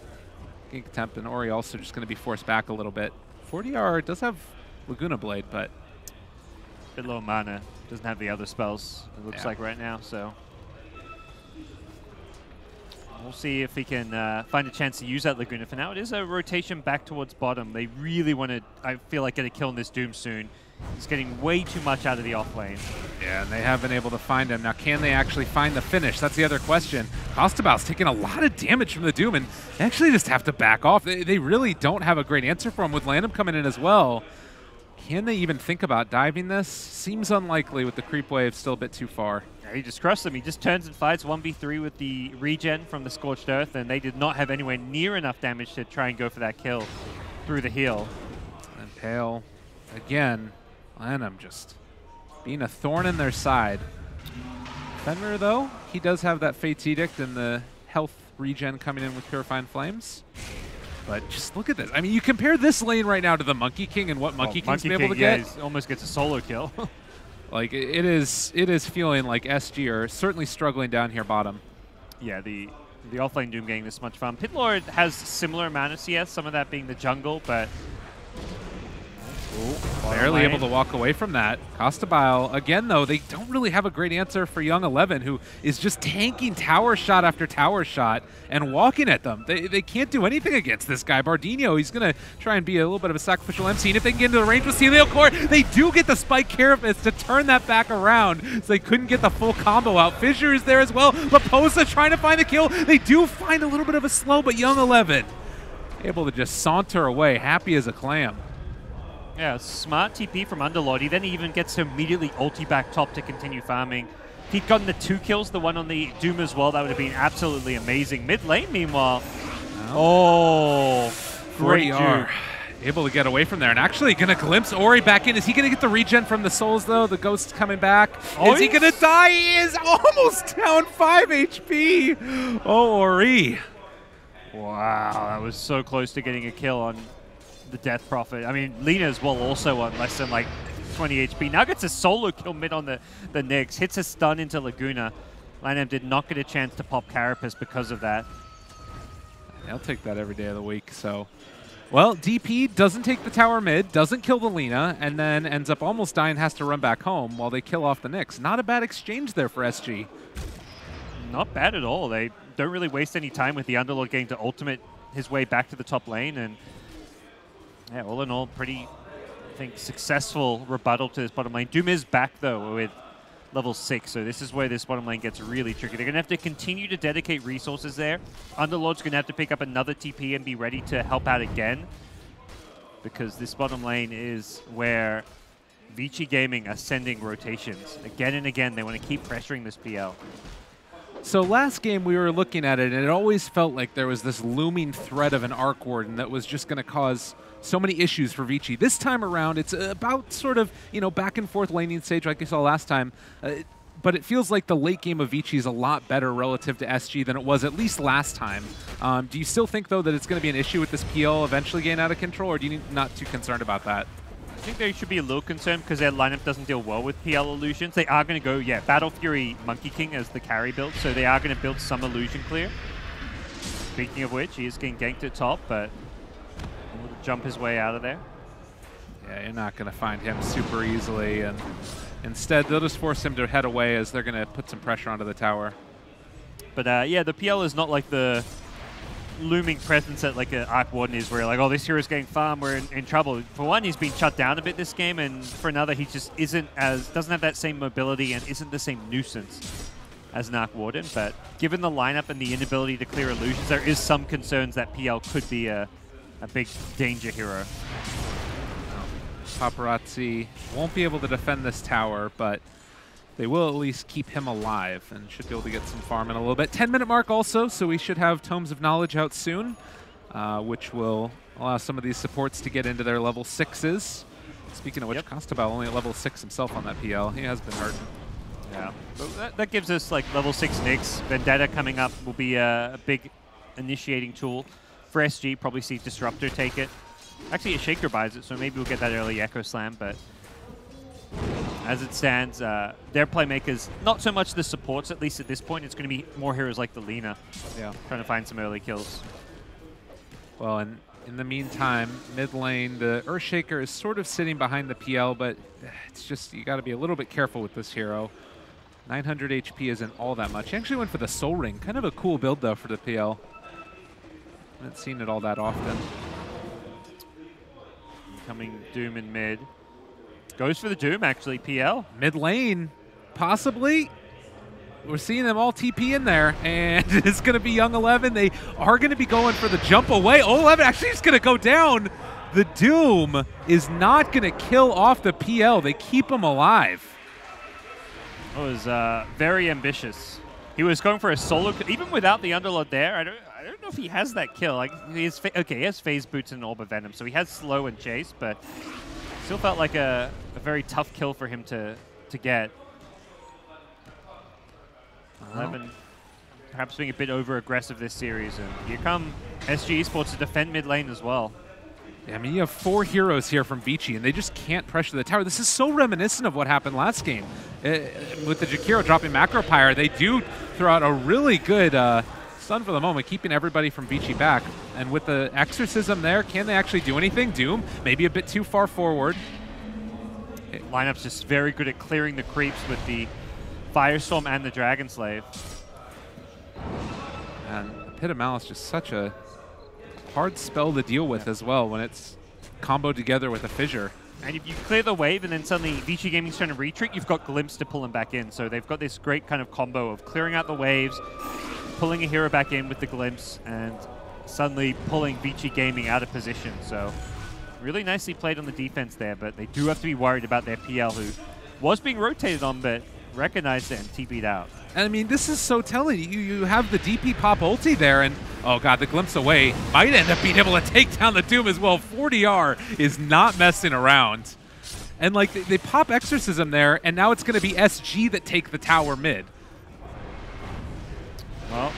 gank attempt, and Ori also just going to be forced back a little bit. 40R does have Laguna Blade, but a bit low mana. Doesn't have the other spells, it looks like right now, so we'll see if he can find a chance to use that Laguna. For now, it is a rotation back towards bottom. They really want to, I feel like, get a kill in this Doom soon. He's getting way too much out of the off lane. Yeah, and they have been able to find him. Now, can they actually find the finish? That's the other question. Costabal's taking a lot of damage from the Doom, and they actually just have to back off. They really don't have a great answer for him with Lanham coming in as well. Can they even think about diving this? Seems unlikely with the creep wave still a bit too far. He just crushed them. He just turns and fights 1v3 with the regen from the Scorched Earth, and they did not have anywhere near enough damage to try and go for that kill through the heal. And Pale, again, Lanham just being a thorn in their side. Fenrir, though, he does have that Fate's Edict and the health regen coming in with Purifying Flames. But just look at this. I mean, you compare this lane right now to the Monkey King and what Monkey King's been able to get. He almost gets a solo kill. Like, it is feeling like SG are certainly struggling down here bottom. Yeah, the offlane Doom getting this much fun. Pitlord has similar amount of CS, some of that being the jungle, but barely able to walk away from that. Costabile, again, though, they don't really have a great answer for Young 11, who is just tanking tower shot after tower shot and walking at them. They can't do anything against this guy. Bardino, he's going to try and be a little bit of a sacrificial MC, and if they can get into the range with Celio Core, they do get the Spike Carapace to turn that back around, so they couldn't get the full combo out. Fissure is there as well, but Posa trying to find the kill. They do find a little bit of a slow, but Young 11 able to just saunter away, happy as a clam. Yeah, smart TP from Underlord. He then even gets to immediately ulti back top to continue farming. If he'd gotten the 2 kills, the one on the Doom as well, that would have been absolutely amazing. Mid lane, meanwhile. Oh, great juke. Able to get away from there, and actually going to glimpse Ori back in. Is he going to get the regen from the souls, though? The ghost coming back. Is he going to die? He is almost down 5 HP. Oh, Ori. Wow, that was so close to getting a kill on the Death Prophet. I mean, Lina as well also on less than like 20 HP. Now gets a solo kill mid on the Nyx. Hits a stun into Laguna. Lanham did not get a chance to pop Carapace because of that. I'll take that every day of the week, so. Well, DP doesn't take the tower mid, doesn't kill the Lina, and then ends up almost dying, has to run back home while they kill off the Nyx. Not a bad exchange there for SG. Not bad at all. They don't really waste any time with the Underlord getting to ultimate his way back to the top lane. And yeah, all in all, pretty, I think, successful rebuttal to this bottom lane. Doom is back, though, with level 6, so this is where this bottom lane gets really tricky. They're going to have to continue to dedicate resources there. Underlord's going to have to pick up another TP and be ready to help out again, because this bottom lane is where Vici Gaming are sending rotations. Again and again, they want to keep pressuring this PL. So last game we were looking at it, and it always felt like there was this looming threat of an Arc Warden that was just going to cause so many issues for Vici. This time around, it's about sort of, back and forth laning stage like you saw last time. But it feels like the late game of Vici is a lot better relative to SG than it was at least last time. Do you still think, though, that it's going to be an issue with this PL eventually getting out of control, or do you not too concerned about that? I think they should be a little concerned because their lineup doesn't deal well with PL illusions. They are going to go, Battle Fury Monkey King as the carry build, so they are going to build some illusion clear. Speaking of which, he is getting ganked at top, but he'll jump his way out of there. Yeah, you're not going to find him super easily, and instead they'll just force him to head away as they're going to put some pressure onto the tower. But yeah, the PL is not like the looming presence that like an Arc Warden is, where you're like, oh, this hero's getting farmed, we're in trouble. For one, he's been shut down a bit this game, and for another, he just doesn't have that same mobility and isn't the same nuisance as an Arc Warden. But given the lineup and the inability to clear illusions, there is some concerns that PL could be a big danger hero. Paparazzi won't be able to defend this tower, but they will at least keep him alive and should be able to get some farm in a little bit. 10-minute mark also, so we should have Tomes of Knowledge out soon, which will allow some of these supports to get into their level 6s. Speaking of which, Costabile only at level 6 himself on that PL. He has been hurting. Yeah, but that gives us like level 6 Nyx. Vendetta coming up will be a big initiating tool for SG. Probably see Disruptor take it. Actually, a Shaker buys it, so maybe we'll get that early Echo Slam, but as it stands, their playmakers, not so much the supports, at least at this point. It's going to be more heroes like the Lina, trying to find some early kills. Well, and in the meantime, mid lane, the Earthshaker is sort of sitting behind the PL, but it's just, you got to be a little bit careful with this hero. 900 HP isn't all that much. He actually went for the Soul Ring. Kind of a cool build, though, for the PL. Haven't seen it all that often. Coming Doom in mid. Goes for the Doom, actually, PL. Mid lane, possibly. We're seeing them all TP in there, and it's going to be Young 11. They are going to be going for the jump away. Oh, 11 actually is going to go down. The Doom is not going to kill off the PL. They keep him alive. It was very ambitious. He was going for a solo, even without the Underlord there. I don't know if he has that kill. Like, he has Phase Boots and Orb of Venom, so he has slow and chase, but still felt like a very tough kill for him to get. 11 perhaps being a bit over-aggressive this series, and here come SG Esports to defend mid lane as well. Yeah, I mean, you have 4 heroes here from Vici, and they just can't pressure the tower. This is so reminiscent of what happened last game. With the Jakiro dropping Macro Pyre, they do throw out a really good stun for the moment, keeping everybody from Vici back. And with the Exorcism there, can they actually do anything? Doom, maybe a bit too far forward. Lineup's just very good at clearing the creeps with the Firestorm and the Dragon Slave. And Pit of Malice just such a hard spell to deal with as well when it's comboed together with a Fissure. And if you clear the wave and then suddenly Vici Gaming's trying to retreat, you've got Glimpse to pull him back in. So they've got this great kind of combo of clearing out the waves, pulling a hero back in with the Glimpse, and suddenly pulling Vici Gaming out of position. So really nicely played on the defense there, but they do have to be worried about their PL, who was being rotated on, but recognized it and TP'd out. And I mean, this is so telling. You have the DP pop ulti there, and oh god, the Glimpse away might end up being able to take down the Doom as well. 40R is not messing around. And like, they pop Exorcism there, and now it's going to be SG that take the tower mid. Well,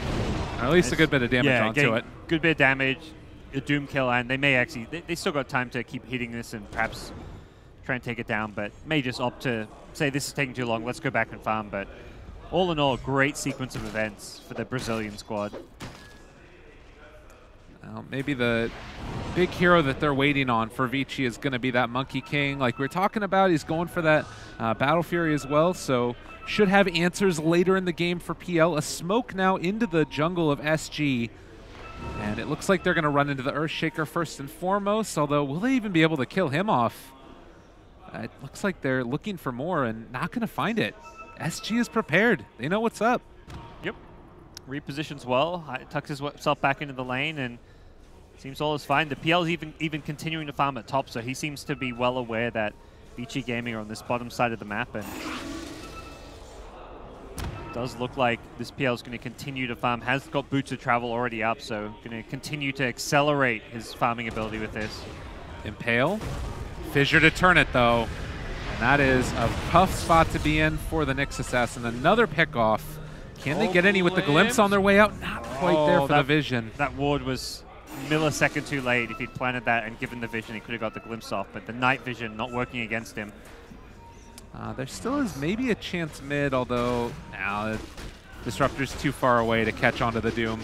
at least a good bit of damage onto it. Good bit of damage, a Doom kill, and they may actually, they still got time to keep hitting this and perhaps try and take it down, but may just opt to say this is taking too long, let's go back and farm. But all in all, great sequence of events for the Brazilian squad. Well, maybe the big hero that they're waiting on for Vici is going to be that Monkey King. Like we were talking about, he's going for that Battle Fury as well, so should have answers later in the game for PL. A smoke now into the jungle of SG. And it looks like they're going to run into the Earthshaker first and foremost, although will they even be able to kill him off? It looks like they're looking for more and not going to find it. SG is prepared. They know what's up. Yep. Repositions well. Tucks himself back into the lane, and seems all is fine. The PL is even continuing to farm at top, so he seems to be well aware that Vici Gaming are on this bottom side of the map, and it does look like this PL is going to continue to farm. Has got Boots of Travel already up, so going to continue to accelerate his farming ability with this. Impale. Fissure to turn it, though. And that is a tough spot to be in for the Nyx Assassin. Another pickoff. Can they get any with the glimpse on their way out? Not quite there for the vision. That ward was millisecond too late. If he'd planted that and given the vision, he could have got the glimpse off, but the night vision not working against him. There still is maybe a chance mid, although now the Disruptor's too far away to catch onto the Doom.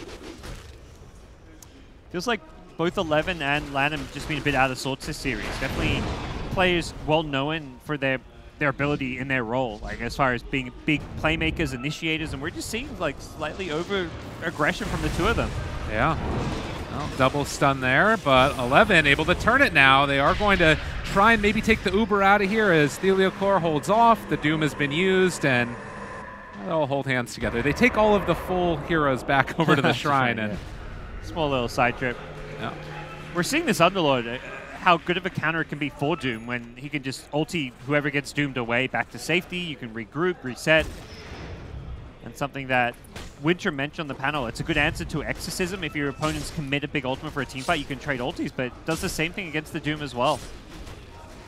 Feels like both 11 and LAN have just been a bit out of sorts this series. Definitely players well known for their ability in their role, like as far as being big playmakers, initiators, and we're just seeing like slightly over aggression from the two of them. Yeah. Well, double stun there, but 11 able to turn it now. They are going to try and maybe take the Uber out of here as Theliochlor holds off. The Doom has been used, and they'll hold hands together. They take all of the full heroes back over to the shrine. And small little side trip. Yeah. We're seeing this Underlord, how good of a counter it can be for Doom when he can just ulti whoever gets doomed away back to safety. You can regroup, reset. And something that Winter mentioned on the panel, it's a good answer to Exorcism. If your opponents commit a big ultimate for a teamfight, you can trade ultis, but it does the same thing against the Doom as well.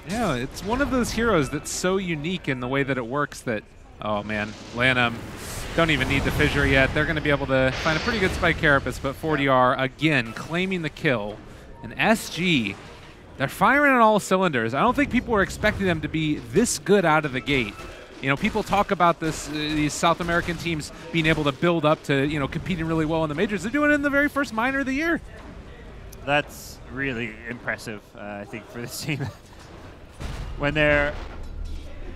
Yeah, it's one of those heroes that's so unique in the way that it works that, oh man, LAN don't even need the Fissure yet. They're going to be able to find a pretty good spike carapace, but 40R again claiming the kill. And SG, they're firing on all cylinders. I don't think people were expecting them to be this good out of the gate. You know, people talk about this, these South American teams being able to build up to, you know, competing really well in the majors. They're doing it in the very first minor of the year. That's really impressive, I think, for this team. When they're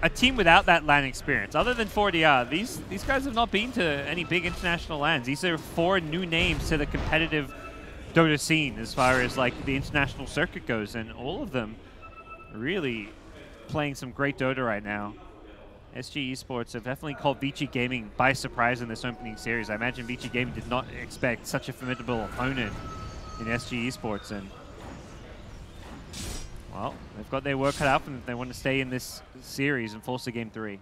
a team without that LAN experience, other than 4DR, these guys have not been to any big international LANs. These are 4 new names to the competitive Dota scene as far as like the international circuit goes, and all of them really playing some great Dota right now. SG Esports have definitely caught Vici Gaming by surprise in this opening series. I imagine Vici Gaming did not expect such a formidable opponent in SG Esports, and well, they've got their work cut out for them if they want to stay in this series and force to game 3.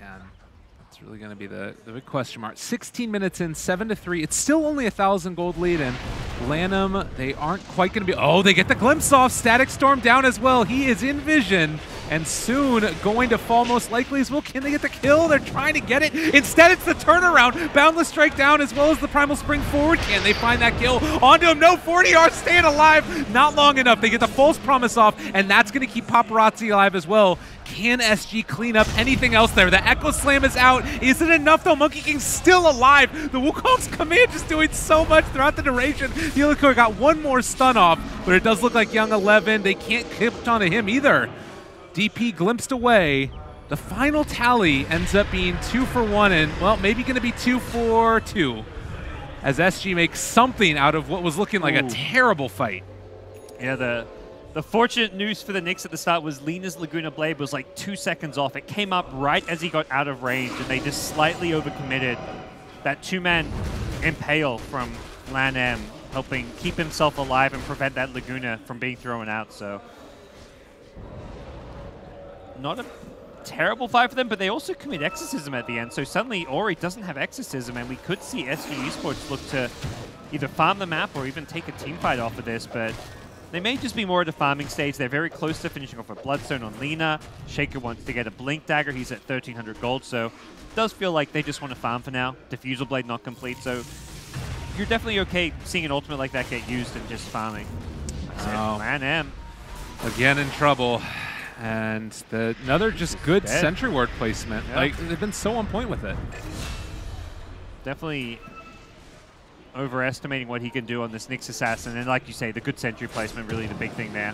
And that's really going to be the big question mark. 16 minutes in, 7-3. It's still only a 1,000 gold lead, and Lanham, they aren't quite going to be... Oh, they get the glimpse off. Static Storm down as well. He is in vision, and soon going to fall most likely as well. Can they get the kill? They're trying to get it. Instead, it's the turnaround. Boundless Strike down as well as the Primal Spring forward. Can they find that kill? Onto him. No, 40R staying alive. Not long enough. They get the false promise off, and that's going to keep Paparazzi alive as well. Can SG clean up anything else there? The Echo Slam is out. Is it enough, though? Monkey King's still alive. The Wukong's command just doing so much throughout the duration. Theliochlor got one more stun off, but it does look like Young 11. They can't clip onto him either. DP glimpsed away. The final tally ends up being 2 for 1, and, well, maybe going to be 2 for 2, as SG makes something out of what was looking like a terrible fight. Yeah, the fortunate news for the Nyx at the start was Lina's Laguna Blade was like 2 seconds off. It came up right as he got out of range, and they just slightly overcommitted. That 2-man Impale from LAN M, helping keep himself alive and prevent that Laguna from being thrown out, so... Not a terrible fight for them, but they also commit Exorcism at the end, so suddenly Ori doesn't have Exorcism, and we could see SG Esports look to either farm the map or even take a team fight off of this, but they may just be more at a farming stage. They're very close to finishing off a Bloodstone on Lina. Shaker wants to get a Blink Dagger. He's at 1,300 gold, so it does feel like they just want to farm for now. Diffusal Blade not complete, so you're definitely okay seeing an ultimate like that get used and just farming. LAN M. Again in trouble. And another just good sentry ward placement. Yep. Like, they've been so on point with it. Definitely overestimating what he can do on this Nyx Assassin. And like you say, the good sentry placement, really the big thing there.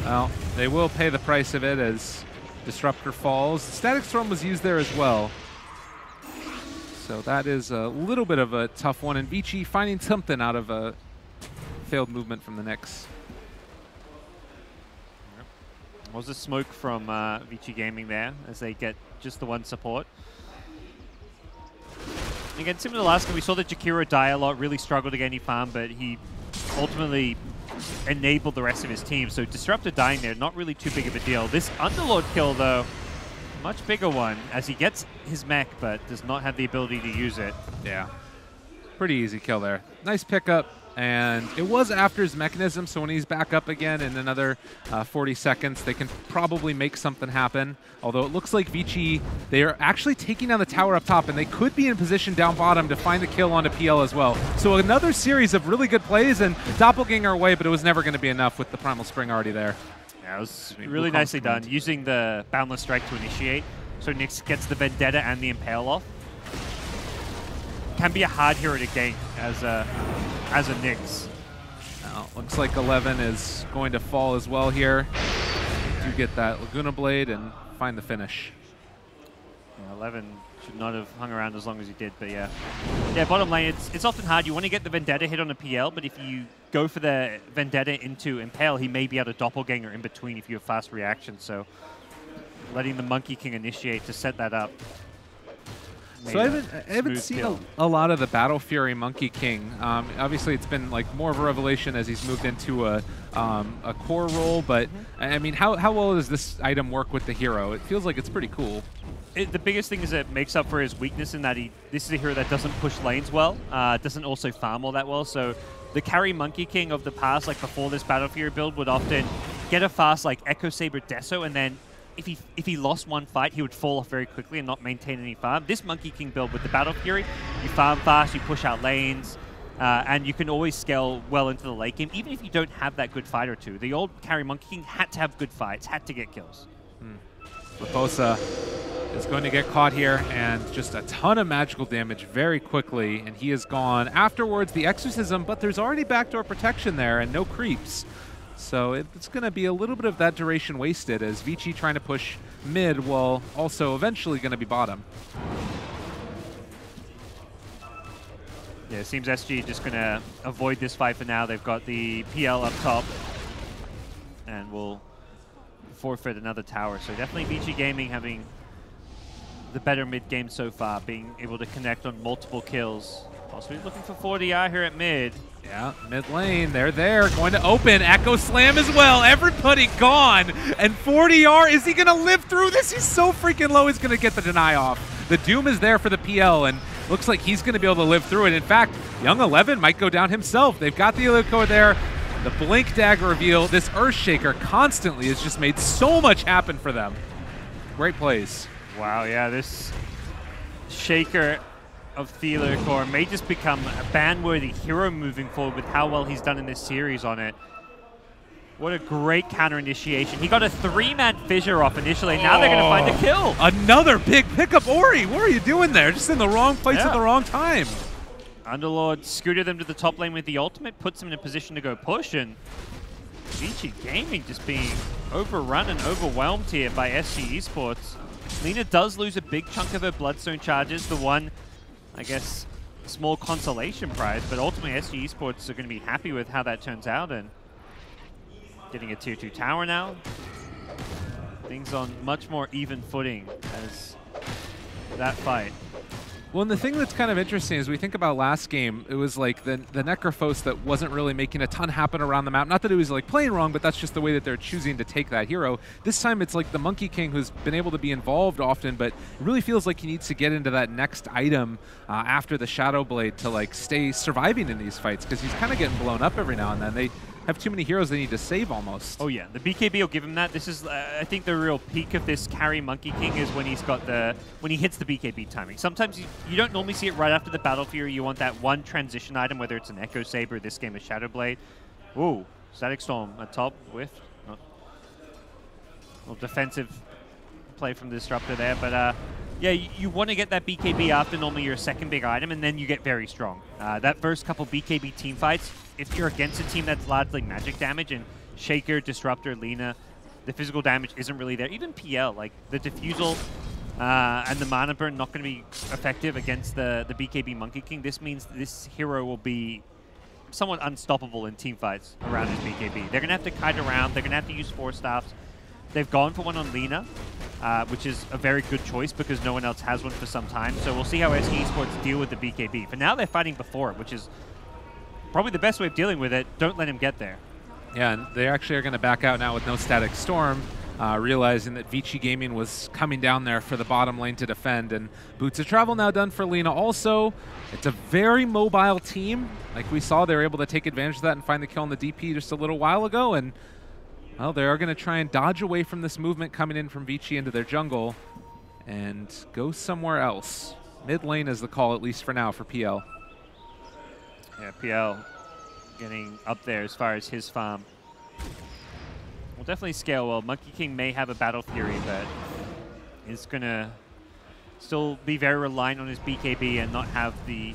Well, they will pay the price of it as Disruptor falls. Static Storm was used there as well. So that is a little bit of a tough one. And Vici finding something out of a failed movement from the Knicks. Was a smoke from Vici Gaming there as they get just the one support. Again, similar to last game, we saw that Jakiro die a lot, really struggled to get any farm, but he ultimately enabled the rest of his team. So Disruptor dying there, not really too big of a deal. This Underlord kill, though, much bigger one, as he gets his mech, but does not have the ability to use it. Yeah. Pretty easy kill there. Nice pickup. And it was after his mechanism, so when he's back up again in another 40 seconds, they can probably make something happen. Although it looks like Vici, they are actually taking down the tower up top, and they could be in position down bottom to find the kill onto PL as well. So another series of really good plays, and Doppelganger away, but it was never going to be enough with the Primal Spring already there. Yeah, it was really nicely done, using the Boundless Strike to initiate. So Nyx gets the Vendetta and the Impale off. Can be a hard hero to gank as a Nyx. Now, looks like 11 is going to fall as well here. You get that Laguna Blade and find the finish. Yeah, 11 should not have hung around as long as he did, but yeah. Yeah, bottom lane, it's often hard. You want to get the Vendetta hit on a PL, but if you go for the Vendetta into Impale, he may be able to Doppelganger in between if you have fast reaction, so letting the Monkey King initiate to set that up. So I haven't seen a lot of the Battle Fury Monkey King. Obviously, it's been like more of a revelation as he's moved into a core role. But I mean, how well does this item work with the hero? It feels like it's pretty cool. The biggest thing is it makes up for his weakness in that this is a hero that doesn't push lanes well, doesn't also farm all that well. So the carry Monkey King of the past, like before this Battle Fury build, would often get a fast like Echo Saber Deso, and then if he lost one fight, he would fall off very quickly and not maintain any farm. This Monkey King build with the Battle Fury, you farm fast, you push out lanes, and you can always scale well into the late game, even if you don't have that good fight or two. The old carry Monkey King had to have good fights, had to get kills. Raposa is going to get caught here, and just a ton of magical damage very quickly, and he is gone. Afterwards, the Exorcism, but there's already backdoor protection there and no creeps. So it's going to be a little bit of that duration wasted as Vici trying to push mid while also eventually going to be bottom. Yeah, it seems SG just going to avoid this fight for now. They've got the PL up top and will forfeit another tower. So definitely Vici Gaming having the better mid game so far, being able to connect on multiple kills. Also looking for 4DR here at mid. Yeah, mid lane, they're there, going to open, Echo Slam as well, everybody gone, and 4DR, is he going to live through this? He's so freaking low, he's going to get the deny off. The Doom is there for the PL, and looks like he's going to be able to live through it. In fact, Young 11 might go down himself. They've got the Eliko there, the Blink Dagger reveal. This Earthshaker constantly has just made so much happen for them. Great plays. Wow, yeah, this Shaker of Theater may just become a ban-worthy hero moving forward with how well he's done in this series on it. What a great counter initiation. He got a 3-man fissure off initially, and now they're going to find a kill. Another big pickup. Ori, what are you doing there? Just in the wrong place at the wrong time. Underlord scooted them to the top lane with the ultimate, puts them in a position to go push, and Vici Gaming just being overrun and overwhelmed here by SG Esports. Lina does lose a big chunk of her Bloodstone charges, the one, I guess, small consolation prize, but ultimately SG Esports are going to be happy with how that turns out, and getting a tier 2 tower now. Things on much more even footing as that fight. Well, and the thing that's kind of interesting is we think about last game, it was like the Necrophos that wasn't really making a ton happen around the map. Not that it was like playing wrong, but that's just the way that they're choosing to take that hero. This time it's like the Monkey King who's been able to be involved often, but it really feels like he needs to get into that next item after the Shadow Blade to like stay surviving in these fights, because he's kind of getting blown up every now and then. They have too many heroes they need to save almost. Oh yeah, the BKB will give him that. This is, I think, the real peak of this carry Monkey King is when he's got when he hits the BKB timing. Sometimes you don't normally see it right after the Battle Fury. You want that one transition item, whether it's an Echo Saber, this game a Shadow Blade. Ooh, Static Storm at top with a little defensive play from the Disruptor there, but yeah, you want to get that BKB after normally your second big item, and then you get very strong. That first couple BKB team fights, if you're against a team that's largely magic damage, and Shaker, Disruptor, Lina, the physical damage isn't really there. Even PL, like the defusal and the mana burn not going to be effective against the BKB Monkey King. This means this hero will be somewhat unstoppable in team fights around his BKB. They're going to have to kite around. They're going to have to use 4 staffs. They've gone for one on Lina, which is a very good choice because no one else has one for some time. So we'll see how SG Esports deal with the BKB. For now, they're fighting before it, which is probably the best way of dealing with it. Don't let him get there. Yeah, and they actually are going to back out now with no Static Storm, realizing that Vici Gaming was coming down there for the bottom lane to defend. And Boots of Travel now done for Lina also. It's a very mobile team. Like we saw, they were able to take advantage of that and find the kill on the DP just a little while ago. And, well, they are going to try and dodge away from this movement coming in from Vici into their jungle and go somewhere else. Mid lane is the call, at least for now, for PL. Yeah, PL getting up there as far as his farm. Will definitely scale well. Monkey King may have a Battle Fury, but is going to still be very reliant on his BKB and not have the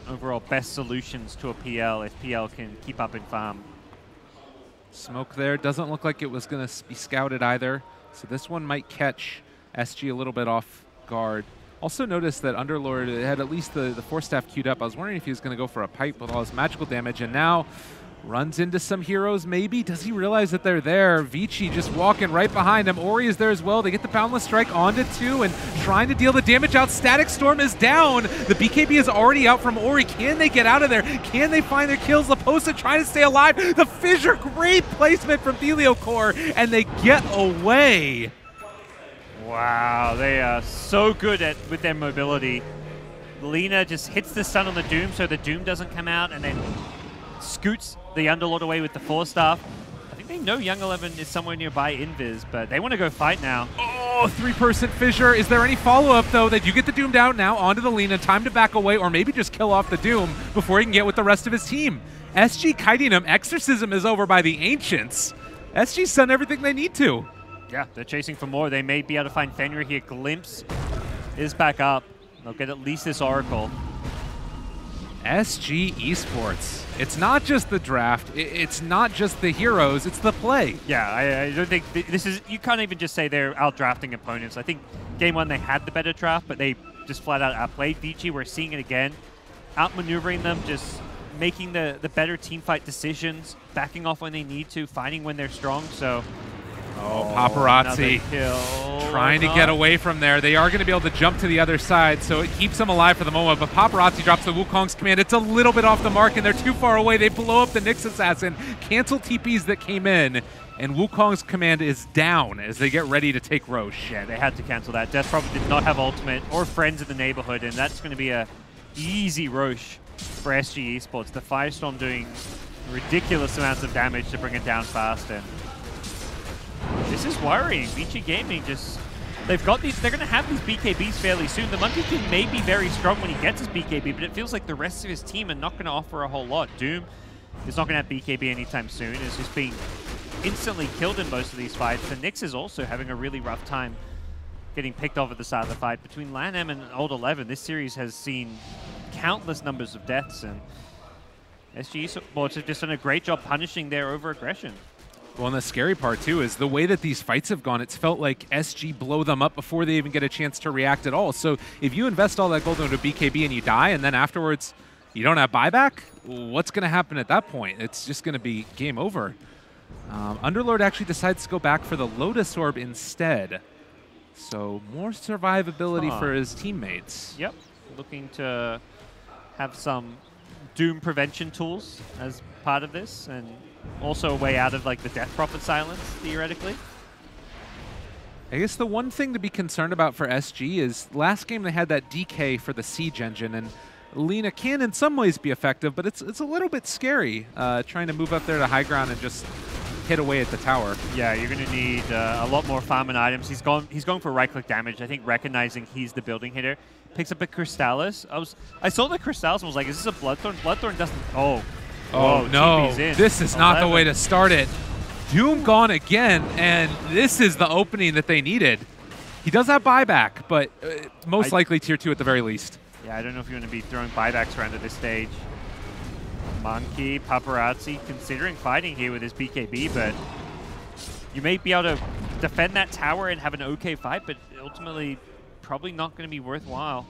overall best solutions to a PL if PL can keep up in farm. Smoke there. Doesn't look like it was going to be scouted either. So this one might catch SG a little bit off guard. Also noticed that Underlord had at least the 4-staff queued up. I was wondering if he was going to go for a pipe with all his magical damage, and now runs into some heroes maybe. Does he realize that they're there? Vici just walking right behind him. Ori is there as well. They get the Boundless Strike onto 2 and trying to deal the damage out. Static Storm is down. The BKB is already out from Ori. Can they get out of there? Can they find their kills? Laposa trying to stay alive. The Fissure, great placement from Deliocore, and they get away. Wow, they are so good with their mobility. Lina just hits the stun on the Doom so the Doom doesn't come out and then scoots the Underlord away with the 4-staff. I think they know Young 11 is somewhere nearby Invis, but they want to go fight now. Oh, 3% Fissure. Is there any follow-up, though, that you get the Doom down now onto the Lina, time to back away, or maybe just kill off the Doom before he can get with the rest of his team? SG kiting him. Exorcism is over by the Ancients. SG's done everything they need to. Yeah, they're chasing for more. They may be able to find Fenrir here. Glimpse is back up. They'll get at least this Oracle. SG Esports. It's not just the draft. It's not just the heroes. It's the play. Yeah, I don't think this is... You can't even just say they're out-drafting opponents. I think Game 1 they had the better draft, but they just flat out outplayed Vici. We're seeing it again. Outmaneuvering them, just making the better team fight decisions, backing off when they need to, fighting when they're strong, so... Oh, Paparazzi trying to get away from there. They are going to be able to jump to the other side, so it keeps them alive for the moment. But Paparazzi drops the Wukong's command. It's a little bit off the mark, and they're too far away. They blow up the Nyx Assassin, cancel TPs that came in, and Wukong's command is down as they get ready to take Roche. Yeah, they had to cancel that. Death probably did not have ultimate or friends in the neighborhood, and that's going to be a easy Roche for SG Esports. The Firestorm doing ridiculous amounts of damage to bring it down fast, and this is worrying. Vici Gaming just... They've got these... They're going to have these BKBs fairly soon. The Monkey King may be very strong when he gets his BKB, but it feels like the rest of his team are not going to offer a whole lot. Doom is not going to have BKB anytime soon. It's just being instantly killed in most of these fights. The Nyx is also having a really rough time getting picked off at the start of the fight. Between LAN and Old 11, this series has seen countless numbers of deaths, and SG Esports have just done a great job punishing their over-aggression. Well, and the scary part, too, is the way that these fights have gone, it's felt like SG blow them up before they even get a chance to react at all. So if you invest all that gold into BKB and you die, and then afterwards you don't have buyback, what's going to happen at that point? It's just going to be game over. Underlord actually decides to go back for the Lotus Orb instead. So more survivability for his teammates. Yep, looking to have some Doom prevention tools as part of this, and also a way out of like the Death Prophet silence, theoretically. I guess the one thing to be concerned about for SG is last game they had that DK for the Siege engine, and Lina can in some ways be effective, but it's a little bit scary trying to move up there to high ground and just hit away at the tower. Yeah, you're going to need a lot more farm and items. He's going for right-click damage, I think recognizing he's the building hitter. Picks up a Crystallis. I saw the Crystallis and was like, is this a Bloodthorn? Bloodthorn doesn't... Oh. Oh, no. This is not the way to start it. Doom gone again, and this is the opening that they needed. He does have buyback, but most likely tier 2 at the very least. Yeah, I don't know if you want to be throwing buybacks around at this stage. Monkey, Paparazzi, considering fighting here with his BKB, but You may be able to defend that tower and have an okay fight, but ultimately probably not going to be worthwhile.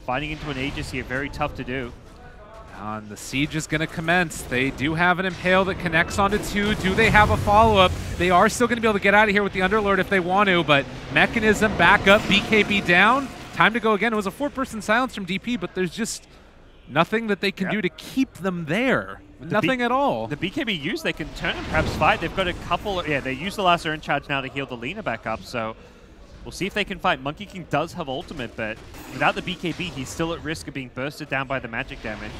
Fighting into an Aegis here, very tough to do. And the siege is going to commence. They do have an Impale that connects onto 2. Do they have a follow-up? They are still going to be able to get out of here with the Underlord if they want to, but Mechanism back up, BKB down. Time to go again. It was a 4-person silence from DP, but there's just nothing that they can do to keep them there. Nothing at all. The BKB use, they can turn and perhaps fight. They've got a couple, yeah, they use the last Urn Charge now to heal the Lina back up, so we'll see if they can fight. Monkey King does have ultimate, but without the BKB, he's still at risk of being bursted down by the magic damage.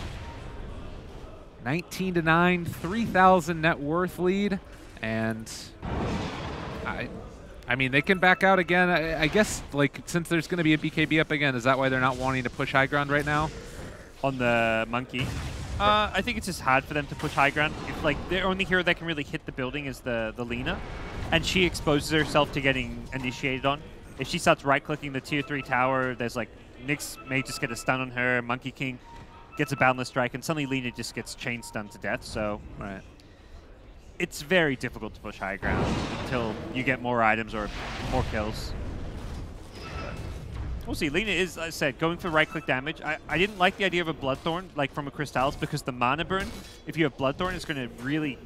19-9, 3,000 net worth lead, and I mean, they can back out again. I guess, like, since there's going to be a BKB up again, is that why they're not wanting to push high ground right now? On the Monkey? I think it's just hard for them to push high ground. If, like, the only hero that can really hit the building is the Lina, and she exposes herself to getting initiated on. If she starts right-clicking the tier 3 tower, there's, like, Nyx may just get a stun on her, Monkey King gets a Boundless Strike, and suddenly Lina just gets chain stunned to death, so it's very difficult to push high ground until you get more items or more kills. We'll see. Lina is, as I said, going for right-click damage. I didn't like the idea of a Bloodthorn, like from a Crystallis, because the mana burn, if you have Bloodthorn, it's going to really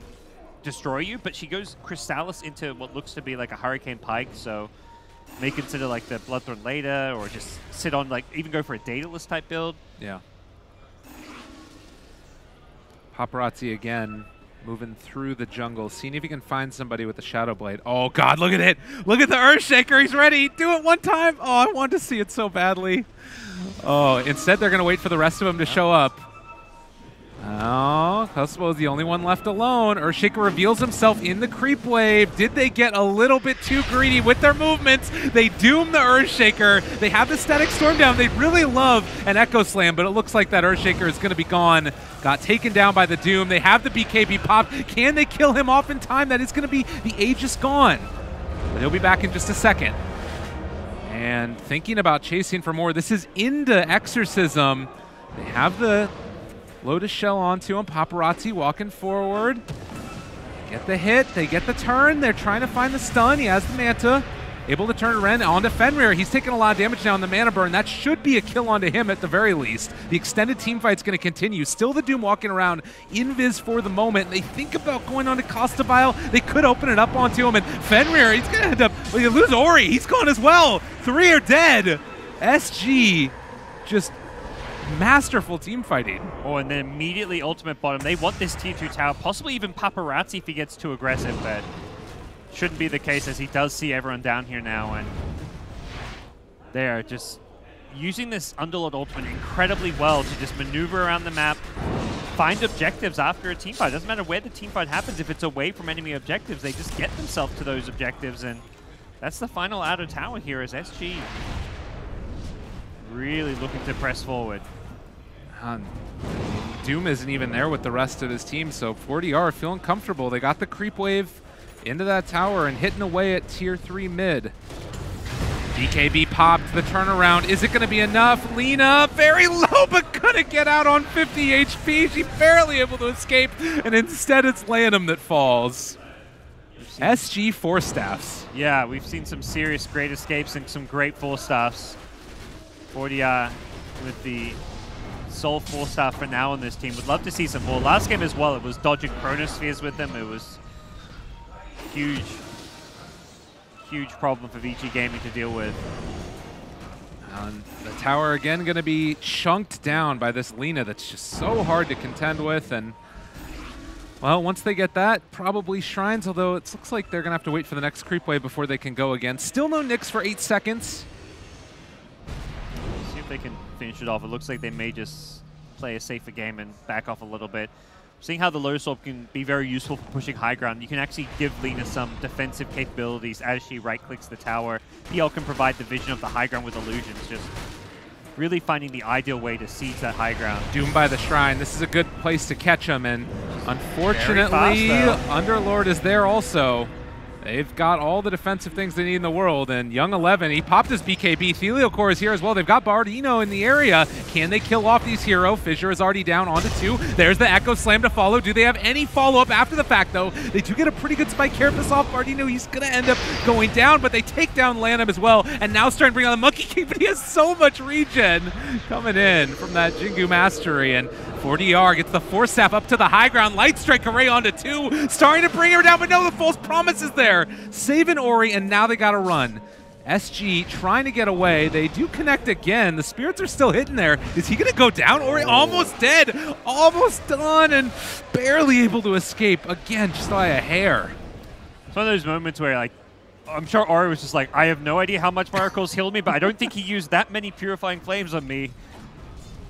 destroy you, but she goes Crystallis into what looks to be like a Hurricane Pike, so may consider like the Bloodthorn later, or just sit on, like, even go for a Daedalus type build. Yeah. Paparazzi again, moving through the jungle, seeing if he can find somebody with the Shadow Blade. Oh God, look at it! Look at the Earthshaker, he's ready! Do it one time! Oh, I wanted to see it so badly. Oh, instead they're gonna wait for the rest of them to show up. Oh, Cuspo is the only one left alone. Earthshaker reveals himself in the creep wave. Did they get a little bit too greedy with their movements? They doom the Earthshaker. They have the Static Storm down. They really love an Echo Slam, but it looks like that Earthshaker is going to be gone. Got taken down by the Doom. They have the BKB pop. Can they kill him off in time? That is going to be the Aegis gone. But he'll be back in just a second. And thinking about chasing for more, this is into Exorcism. They have the Lotus Shell onto him. Paparazzi walking forward. Get the hit. They get the turn. They're trying to find the stun. He has the Manta. Able to turn Ren onto Fenrir. He's taking a lot of damage now on the mana burn. That should be a kill onto him at the very least. The extended team fight's going to continue. Still the Doom walking around. Invis for the moment. They think about going on to Costabile. They could open it up onto him. And Fenrir, he's going to end up... Well, you lose Ori. He's gone as well. 3 are dead. SG just... masterful team fighting. Oh, and then immediately ultimate bottom. They want this tier 2 tower, possibly even Paparazzi if he gets too aggressive, but shouldn't be the case as he does see everyone down here now, and they are just using this Underlord ultimate incredibly well to just maneuver around the map, find objectives after a team fight. It doesn't matter where the team fight happens. If it's away from enemy objectives, they just get themselves to those objectives, and that's the final outer tower here as SG really looking to press forward. Doom isn't even there with the rest of his team, so 40R feeling comfortable. They got the creep wave into that tower and hitting away at tier 3 mid. BKB popped the turnaround. Is it going to be enough? Lina, very low, but couldn't get out on 50 HP. She barely able to escape, and instead it's Lanham that falls. SG 4 staffs. Yeah, we've seen some serious great escapes and some great 4 staffs. 40R with the sole 4 staff for now on this team. Would love to see some more. Last game as well, it was dodging Chronospheres with them. It was huge, huge problem for VG Gaming to deal with. The tower again going to be chunked down by this Lina that's just so hard to contend with. And well, once they get that, probably Shrines, although it looks like they're going to have to wait for the next creep wave before they can go again. Still no Nyx for 8 seconds. See if they can finish it off. It looks like they may just play a safer game and back off a little bit. Seeing how the Lotus Orb can be very useful for pushing high ground, you can actually give Lina some defensive capabilities as she right-clicks the tower. PL can provide the vision of the high ground with illusions, just really finding the ideal way to siege that high ground. Doom by the Shrine. This is a good place to catch him, and unfortunately, Underlord is there also. They've got all the defensive things they need in the world, and Young 11, he popped his BKB. Theliocore is here as well. They've got Bardino in the area. Can they kill off these hero? Fissure is already down onto 2. There's the Echo Slam to follow. Do they have any follow-up after the fact, though? They do get a pretty good spike here. This off Bardino. He's going to end up going down, but they take down Lanham as well, and now starting to bring on the Monkey King, but he has so much regen coming in from that Jingu Mastery, and 4DR gets the Force Staff up to the high ground. Light Strike Array onto 2, starting to bring her down, but no, the false promise is there. Saving Ori, and now they got to run. SG trying to get away. They do connect again. The spirits are still hitting there. Is he going to go down? Ori almost dead, almost done, and barely able to escape. Again, just by a hair. It's one of those moments where, like, I'm sure Ori was just like, I have no idea how much Miracles healed me, but I don't think he used that many Purifying Flames on me.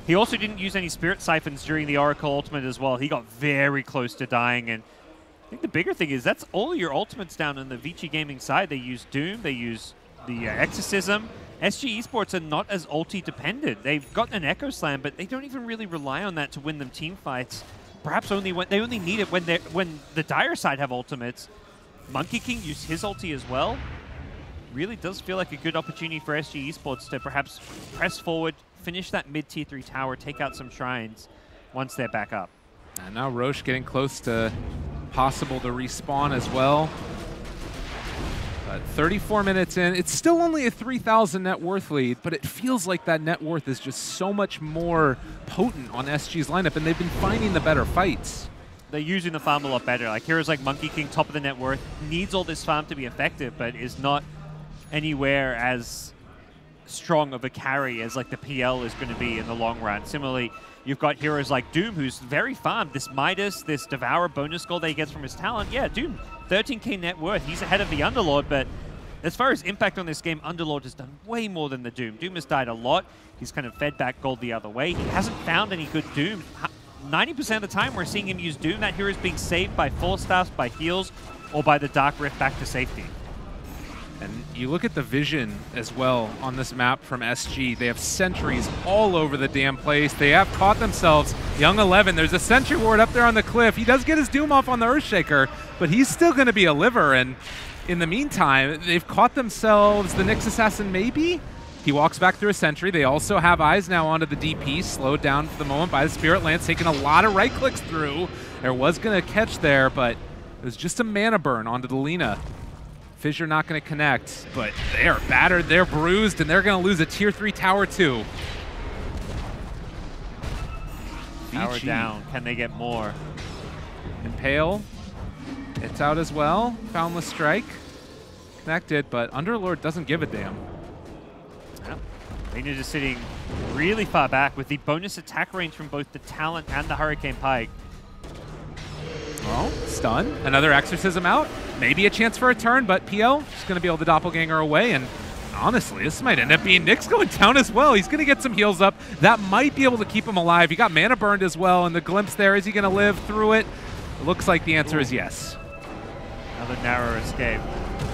He also didn't use any Spirit Siphons during the Oracle ultimate as well. He got very close to dying, and I think the bigger thing is that's all your ultimates down on the Vici Gaming side. They use Doom, they use the Exorcism. SG Esports are not as ulti dependent. They've got an Echo Slam, but they don't even really rely on that to win them team fights. Perhaps only when they only need it when the Dire side have ultimates. Monkey King used his ulti as well. Really does feel like a good opportunity for SG Esports to perhaps press forward, finish that mid-tier 3 tower, take out some shrines once they're back up. And now Roche getting close to possible to respawn as well. But 34 minutes in, it's still only a 3,000 net worth lead, but it feels like that net worth is just so much more potent on SG's lineup, and they've been finding the better fights. They're using the farm a lot better. Like heroes like Monkey King, top of the net worth, needs all this farm to be effective, but is not anywhere as strong of a carry as like the PL is going to be in the long run. Similarly, you've got heroes like Doom, who's very farmed. This Midas, this Devourer bonus gold that he gets from his talent. Yeah, Doom, 13k net worth. He's ahead of the Underlord, but as far as impact on this game, Underlord has done way more than the Doom. Doom has died a lot. He's kind of fed back gold the other way. He hasn't found any good Doom. 90% of the time we're seeing him use Doom. That hero is being saved by Force Staffs, by heals, or by the Dark Rift back to safety. And you look at the vision as well on this map from SG. They have sentries all over the damn place. They have caught themselves. Young 11, there's a sentry ward up there on the cliff. He does get his Doom off on the Earthshaker, but he's still going to be a liver. And in the meantime, they've caught themselves the Nyx Assassin maybe? He walks back through a sentry. They also have eyes now onto the DP, slowed down for the moment by the Spirit Lance, taking a lot of right clicks through. There was going to catch there, but it was just a mana burn onto the Lina. Fissure not going to connect, but they are battered, they're bruised, and they're going to lose a tier 3 tower too. Tower down. Can they get more? Impale. It's out as well. Boundless Strike. Connected, but Underlord doesn't give a damn. Yeah. Lina just sitting really far back with the bonus attack range from both the Talent and the Hurricane Pike. Well, stun. Another Exorcism out. Maybe a chance for a turn, but PL just going to be able to doppelganger away. And honestly, this might end up being Nyx going down as well. He's going to get some heals up. That might be able to keep him alive. He got mana burned as well, and the glimpse there, is he going to live through it? It looks like the answer is yes. Another narrow escape.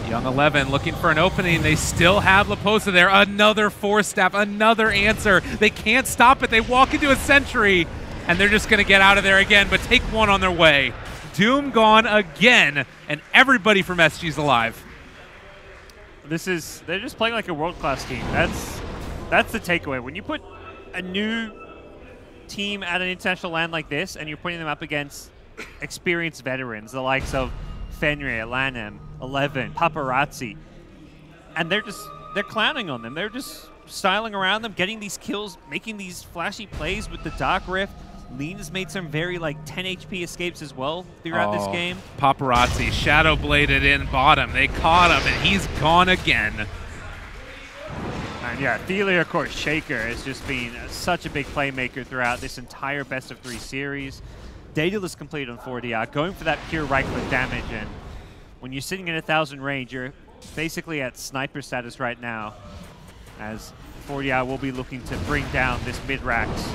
Young 11 looking for an opening. They still have Laposa there. Another Force Staff, another answer. They can't stop it. They walk into a sentry, and they're just going to get out of there again, but take one on their way. Doom gone again, and everybody from SG's alive. They're just playing like a world-class team. That's the takeaway. When you put a new team at an international LAN like this, and you're putting them up against experienced veterans, the likes of Fenrir, Lanham, 11, Paparazzi, and they're clowning on them. They're just styling around them, getting these kills, making these flashy plays with the Dark Rift. Lean's made some very 10 HP escapes as well throughout this game. Paparazzi shadow bladed in bottom. They caught him, and he's gone again. And yeah, Thelia, of course, Shaker has just been such a big playmaker throughout this entire best of 3 series. Daedalus complete on 4DR, going for that pure right-click damage, and when you're sitting in 1,000 range, you're basically at sniper status right now, as 4DR will be looking to bring down this mid-racks.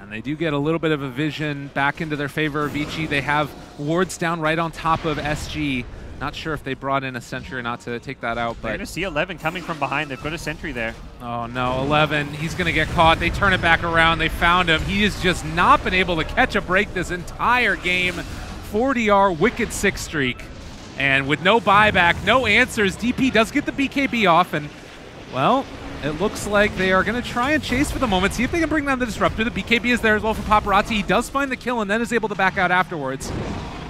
And they do get a little bit of a vision back into their favor. Vici, they have wards down right on top of SG. Not sure if they brought in a sentry or not to take that out. They're but going to see 11 coming from behind. They've got a sentry there. Oh no, 11, he's going to get caught. They turn it back around. They found him. He has just not been able to catch a break this entire game. 4DR, wicked 6 streak. And with no buyback, no answers, DP does get the BKB off, and, well, it looks like they are going to try and chase for the moment, see if they can bring down the Disruptor. The BKB is there as well for Paparazzi. He does find the kill and then is able to back out afterwards.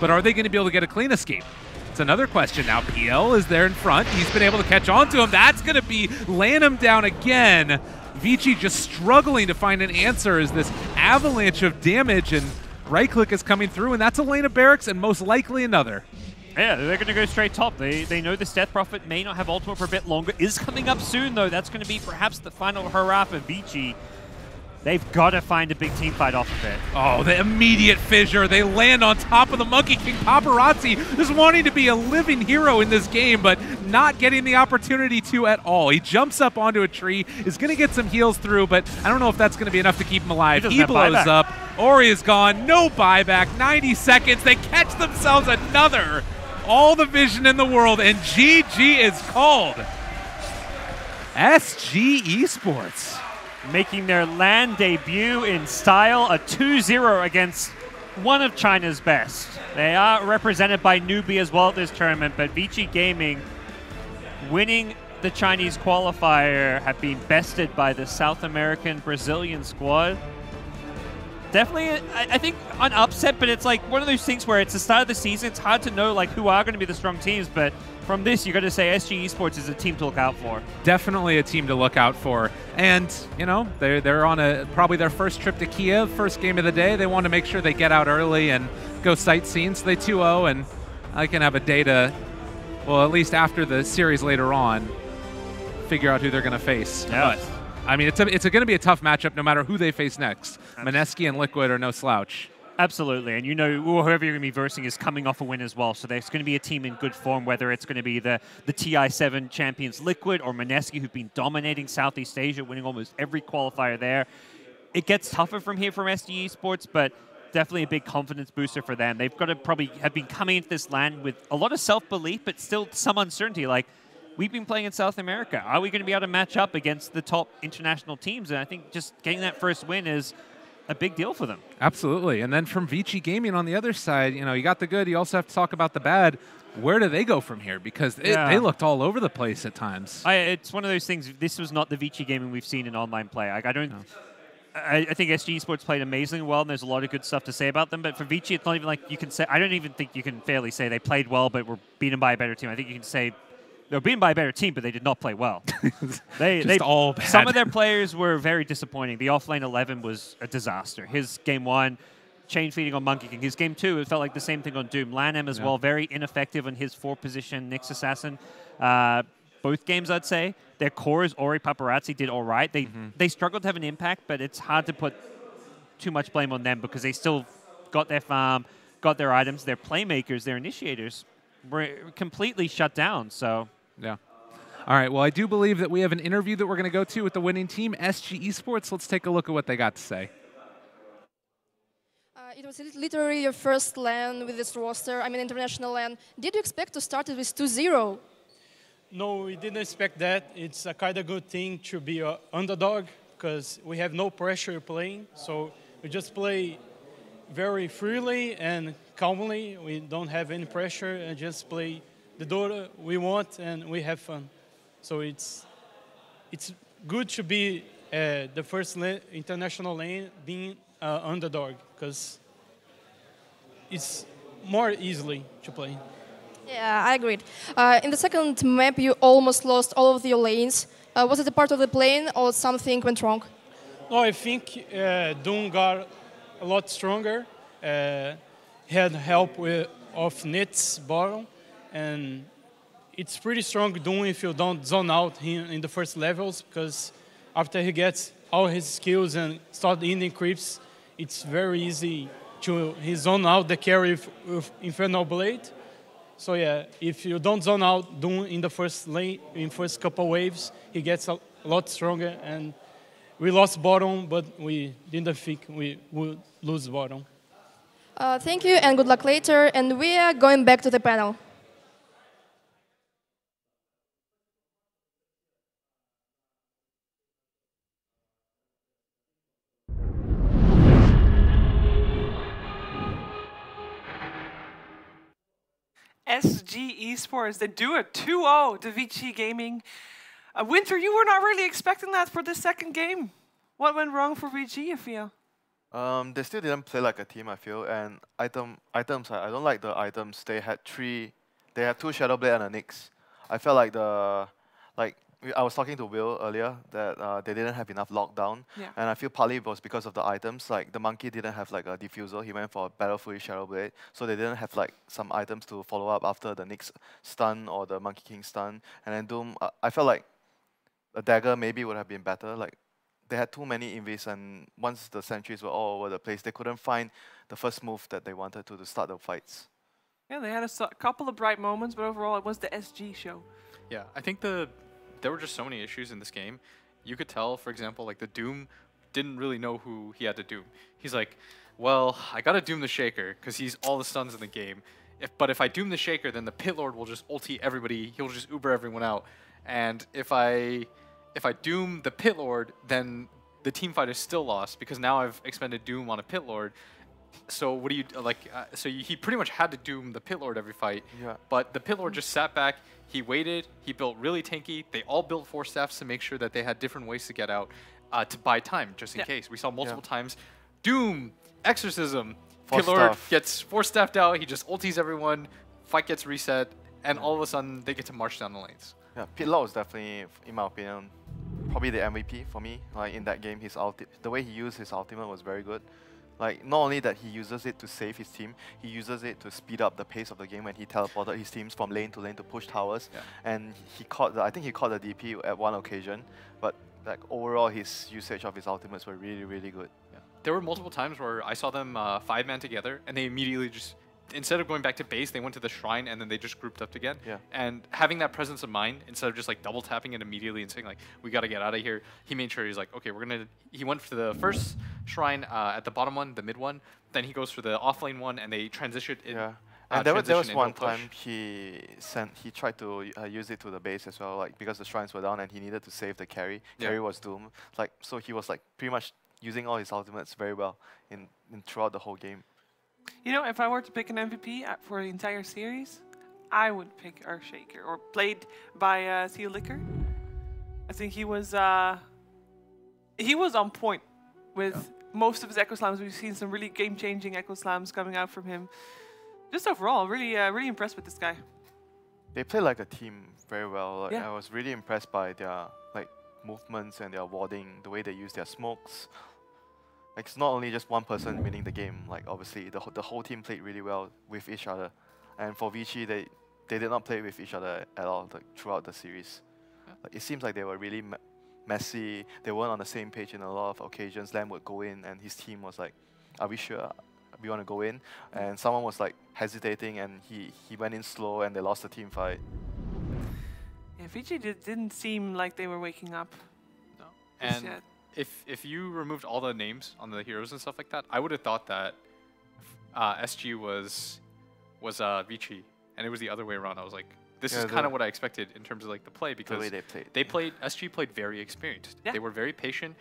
But are they going to be able to get a clean escape? It's another question now. PL is there in front. He's been able to catch on to him. That's going to be laying him down again. Vici just struggling to find an answer as this avalanche of damage, and right click is coming through, and that's a lane of barracks and most likely another. Yeah, they're going to go straight top. They know this Death Prophet may not have ultimate for a bit longer. Is coming up soon, though. That's going to be perhaps the final hurrah for Vici. They've got to find a big team fight off of it. Oh, the immediate fissure. They land on top of the Monkey King. Paparazzi just wanting to be a living hero in this game, but not getting the opportunity to at all. He jumps up onto a tree, is going to get some heals through, but I don't know if that's going to be enough to keep him alive. He blows up. Ori is gone. No buyback. 90 seconds. They catch themselves another. All the vision in the world, and GG is called. SG Esports making their LAN debut in style, a 2-0 against one of China's best. They are represented by Newbie as well at this tournament, but Vici Gaming winning the Chinese qualifier have been bested by the South American Brazilian squad. Definitely, I think, an upset, but it's like one of those things where it's the start of the season. It's hard to know like who are going to be the strong teams, but from this, you got to say SG Esports is a team to look out for. Definitely a team to look out for. And, you know, they're on probably their first trip to Kiev, first game of the day. They want to make sure they get out early and go sightseeing. So they 2-0, and I can have a day to, well, at least after the series later on, figure out who they're going to face. Yeah. But, I mean, it's going to be a tough matchup no matter who they face next. Mineski and Liquid are no slouch. Absolutely, and you know whoever you're going to be versing is coming off a win as well, so there's going to be a team in good form, whether it's going to be the TI7 champions Liquid or Mineski, who've been dominating Southeast Asia, winning almost every qualifier there. It gets tougher from here from SG Esports, but definitely a big confidence booster for them. They've got to probably have been coming into this LAN with a lot of self-belief, but still some uncertainty, like, we've been playing in South America. Are we going to be able to match up against the top international teams? And I think just getting that first win is a big deal for them. Absolutely. And then from Vici Gaming on the other side, you know, you got the good, you also have to talk about the bad. Where do they go from here? Because they looked all over the place at times. It's one of those things. This was not the Vici Gaming we've seen in online play. Like, I think SG Esports played amazingly well, and there's a lot of good stuff to say about them. But for Vici, it's not even like you can say, I don't even think you can fairly say they played well, but were beaten by a better team. I think you can say they were beaten by a better team, but they did not play well. They all bad. Some of their players were very disappointing. The offlane 11 was a disaster. His game 1, chain feeding on Monkey King. His game 2, it felt like the same thing on Doom. LANM as well, very ineffective on his 4-position Nyx Assassin. Both games, I'd say. Their cores, Ori Paparazzi, did all right. They struggled to have an impact, but it's hard to put too much blame on them because they still got their farm, got their items, their playmakers, their initiators were completely shut down, so... Yeah. All right, well, I do believe that we have an interview that we're going to go to with the winning team, SG Esports. Let's take a look at what they got to say. It was literally your first LAN with this roster, I mean international LAN. Did you expect to start it with 2-0? No, we didn't expect that. It's a kind of good thing to be an underdog because we have no pressure playing. So we just play very freely and calmly. We don't have any pressure and just play the Dota we want and we have fun. So it's good to be the first international lane being underdog because it's more easily to play. Yeah, I agreed. In the second map, you almost lost all of your lanes. Was it a part of the plan or something went wrong? No, I think Doom got a lot stronger. Had help of Nits bottom. And it's pretty strong Doom if you don't zone out him in the first levels, because after he gets all his skills and start ending creeps, it's very easy to zone out the carry with Infernal Blade. So yeah, if you don't zone out Doom in the first lane, in first couple waves, he gets a lot stronger. And we lost bottom, but we didn't think we would lose bottom. Thank you and good luck later. And we are going back to the panel. SG Esports. They do a 2-0 to Vici Gaming. Winter, you were not really expecting that for the second game. What went wrong for VG, you feel? They still didn't play like a team, I feel. And items, I don't like the items. They had two Shadow Blade and a Nyx. I felt like I was talking to Will earlier that they didn't have enough lockdown, and I feel partly it was because of the items. Like the monkey didn't have like a diffuser; he went for a Battlefield Shadow Blade, so they didn't have like some items to follow up after the Nyx stun or the Monkey King stun. And then Doom, I felt like a dagger maybe would have been better. Like they had too many invis, and once the sentries were all over the place, they couldn't find the first move that they wanted to start the fights. Yeah, they had a couple of bright moments, but overall it was the SG show. Yeah, I think there were just so many issues in this game. You could tell, for example, like the Doom didn't really know who he had to doom. He's like, well, I gotta doom the Shaker because he's all the stuns in the game. But if I doom the Shaker, then the Pit Lord will just ulti everybody. He'll just Uber everyone out. And if I doom the Pit Lord, then the team fight is still lost because now I've expended Doom on a Pit Lord. So what do you like? He pretty much had to doom the Pit Lord every fight. Yeah. But the Pit Lord just sat back. He waited. He built really tanky. They all built 4 staffs to make sure that they had different ways to get out to buy time, just in case. We saw multiple times. Doom, Exorcism. Pit Lord gets 4 staffed out. He just ultis everyone. Fight gets reset, and all of a sudden they get to march down the lanes. Yeah, Pit Lord was definitely, in my opinion, probably the MVP for me. Like in that game, the way he used his ultimate was very good. Like, not only that he uses it to save his team, he uses it to speed up the pace of the game when he teleported his teams from lane to push towers. Yeah. And I think he caught the DP at one occasion, but like overall his usage of his ultimates were really, really good. Yeah. There were multiple times where I saw them 5-man together and they immediately just, instead of going back to base, they went to the shrine and then they just grouped up again. Yeah. And having that presence of mind, instead of just like double tapping it immediately and saying like, we got to get out of here, he made sure he's like, okay, he went for the first shrine at the bottom one, the mid one, then he goes for the offlane one and they transitioned in. Yeah. And there was one time he tried to use it to the base as well, like because the shrines were down and he needed to save the carry. Yeah. Carry was doomed. Like, so he was like pretty much using all his ultimates very well in throughout the whole game. You know, if I were to pick an MVP for the entire series, I would pick Earthshaker, or played by Theo Licker. I think he was on point with most of his Echo Slams. We've seen some really game-changing Echo Slams coming out from him. Just overall, really impressed with this guy. They play like a team very well. Like, I was really impressed by their like movements and their warding, the way they use their smokes. Like, it's not only just one person winning the game. Like, obviously, the whole team played really well with each other. And for Vici, they did not play with each other at all throughout the series. Yeah. Like, it seems like they were really messy. They weren't on the same page in a lot of occasions. Lam would go in, and his team was like, "Are we sure we want to go in?" And someone was like hesitating, and he went in slow, and they lost the team fight. Yeah, Vici didn't seem like they were waking up. No. And if you removed all the names on the heroes and stuff like that, I would have thought that SG was Vici, and it was the other way around. I was like, this is kind of what I expected in terms of like the play, because the way SG played very experienced. Yeah. They were very patient.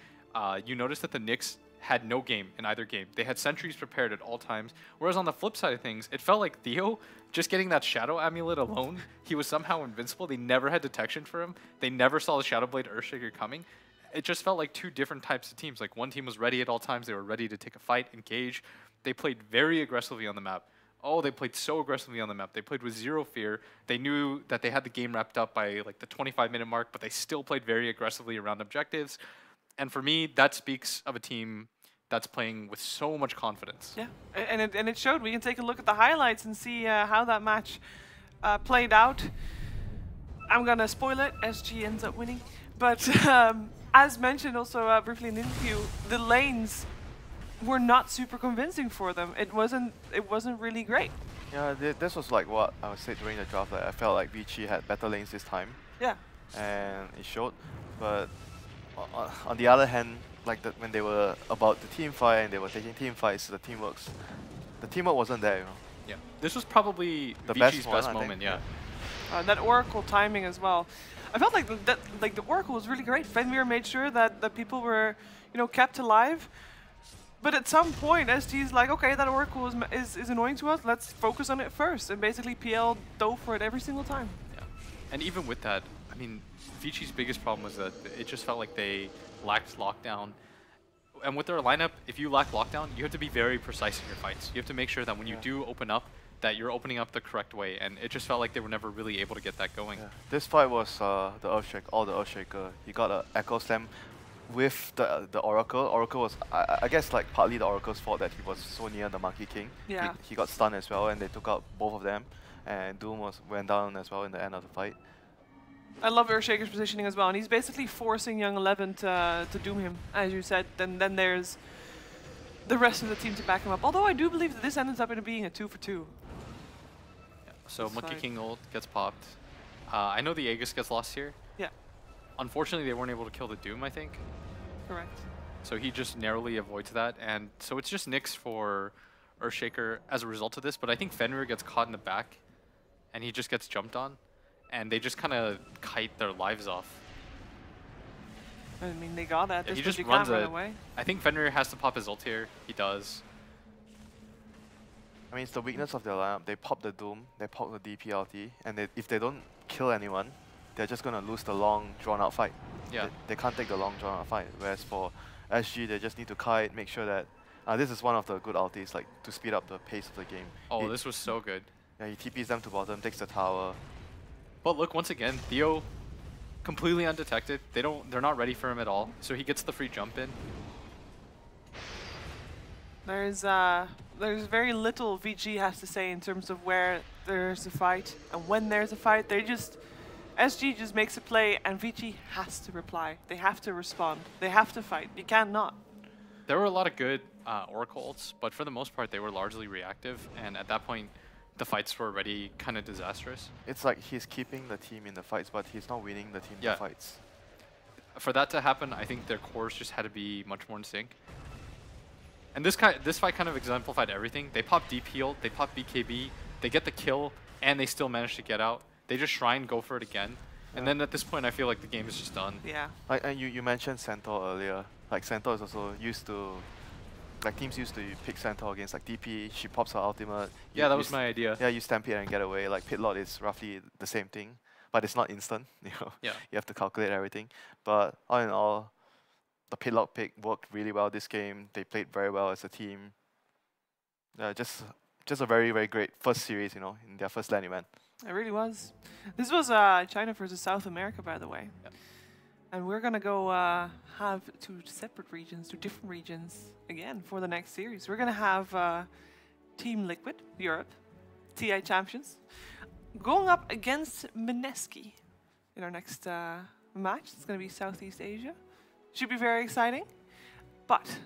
You noticed that the Nyx had no game in either game. They had sentries prepared at all times. Whereas on the flip side of things, it felt like Theo, just getting that Shadow Amulet alone, he was somehow invincible. They never had detection for him. They never saw the Shadow Blade Earthshaker coming. It just felt like 2 different types of teams. Like, one team was ready at all times. They were ready to take a fight, engage. They played very aggressively on the map. Oh, they played so aggressively on the map. They played with zero fear. They knew that they had the game wrapped up by like the 25-minute mark, but they still played very aggressively around objectives. And for me, that speaks of a team that's playing with so much confidence. Yeah, and it showed. We can take a look at the highlights and see how that match played out. I'm going to spoil it. SG ends up winning. But as mentioned also briefly in the interview, the lanes were not super convincing for them. It wasn't really great. Yeah, this was like what I would say during the draft. Like, I felt like Vici had better lanes this time. Yeah. And it showed. But on the other hand, like when they were about the team fight and they were taking team fights, the teamwork wasn't there, you know. Yeah. This was probably the Vici's best moment, yeah. That Oracle timing as well. I felt like the Oracle was really great. Fenrir made sure that the people were, kept alive. But at some point, SG's like, okay, that Oracle is annoying to us. Let's focus on it first. And basically, PL dove for it every single time. Yeah. And even with that, I mean, Vici's biggest problem was that it just felt like they lacked lockdown. And with their lineup, if you lack lockdown, you have to be very precise in your fights. You have to make sure that when you do open up, that you're opening up the correct way. And it just felt like they were never really able to get that going. Yeah. This fight was the Earthshaker. He got an Echo Slam with the Oracle. Oracle was, I guess, like partly the Oracle's fault that he was so near the Monkey King. Yeah. He got stunned as well, and they took out both of them. And Doom went down as well in the end of the fight. I love Earthshaker's positioning as well, and he's basically forcing Young 11 to doom him, as you said. Then there's the rest of the team to back him up. Although I do believe that this ends up in being a 2-for-2. Yeah. So Monkey King ult gets popped. I know the Aegis gets lost here. Yeah. Unfortunately, they weren't able to kill the Doom, I think. Correct. So he just narrowly avoids that, and so it's just Nyx for Earthshaker as a result of this, but I think Fenrir gets caught in the back, and he just gets jumped on, and they just kind of kite their lives off. I mean, they got that. Yeah, he This just can't runs run it. away. I think Fenrir has to pop his ult here. He does. I mean, it's the weakness of their lineup. They pop the Doom, they pop the DPLT, and if they don't kill anyone, they're just going to lose the long, drawn-out fight. Yeah. They can't take the long, drawn-out fight. Whereas for SG, they just need to kite, make sure that... this is one of the good ultis, like, to speed up the pace of the game. Oh, this was so good. Yeah, he TPs them to bottom, takes the tower. But look, once again, Theo, completely undetected. They're not ready for him at all. So he gets the free jump in. There's very little VG has to say in terms of where there's a fight and when there's a fight. SG just makes a play and VG has to reply. They have to respond. They have to fight. You cannot. There were a lot of good Oracle ults, but for the most part, they were largely reactive. And at that point, the fights were already kind of disastrous. It's like he's keeping the team in the fights, but he's not winning the team in the fights. For that to happen, I think their cores just had to be much more in sync. And this fight kind of exemplified everything. They pop DP ult, they pop BKB, they get the kill, and they still manage to get out. They just Shrine, go for it again. And then at this point, I feel like the game is just done. Yeah. And you mentioned Centaur earlier. Like, Centaur is also used to... Like, teams used to pick Centaur against, like, DP, she pops her ultimate. Yeah, that was my idea. Yeah, you Stampede and get away. Like, Pitlord is roughly the same thing, but it's not instant, you know. Yeah. You have to calculate everything. But all in all, the Pitlord pick worked really well this game. They played very well as a team. Just a very, very great first series, you know, in their first LAN event. It really was. This was China versus South America, by the way. Yep. And we're going to go have two separate regions, two different regions, again, for the next series. We're going to have Team Liquid, Europe, TI champions, going up against Mineski in our next match. It's going to be Southeast Asia. Should be very exciting. But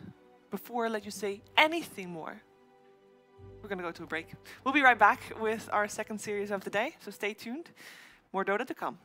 before I let you say anything more, we're going to go to a break. We'll be right back with our second series of the day, so stay tuned. More Dota to come.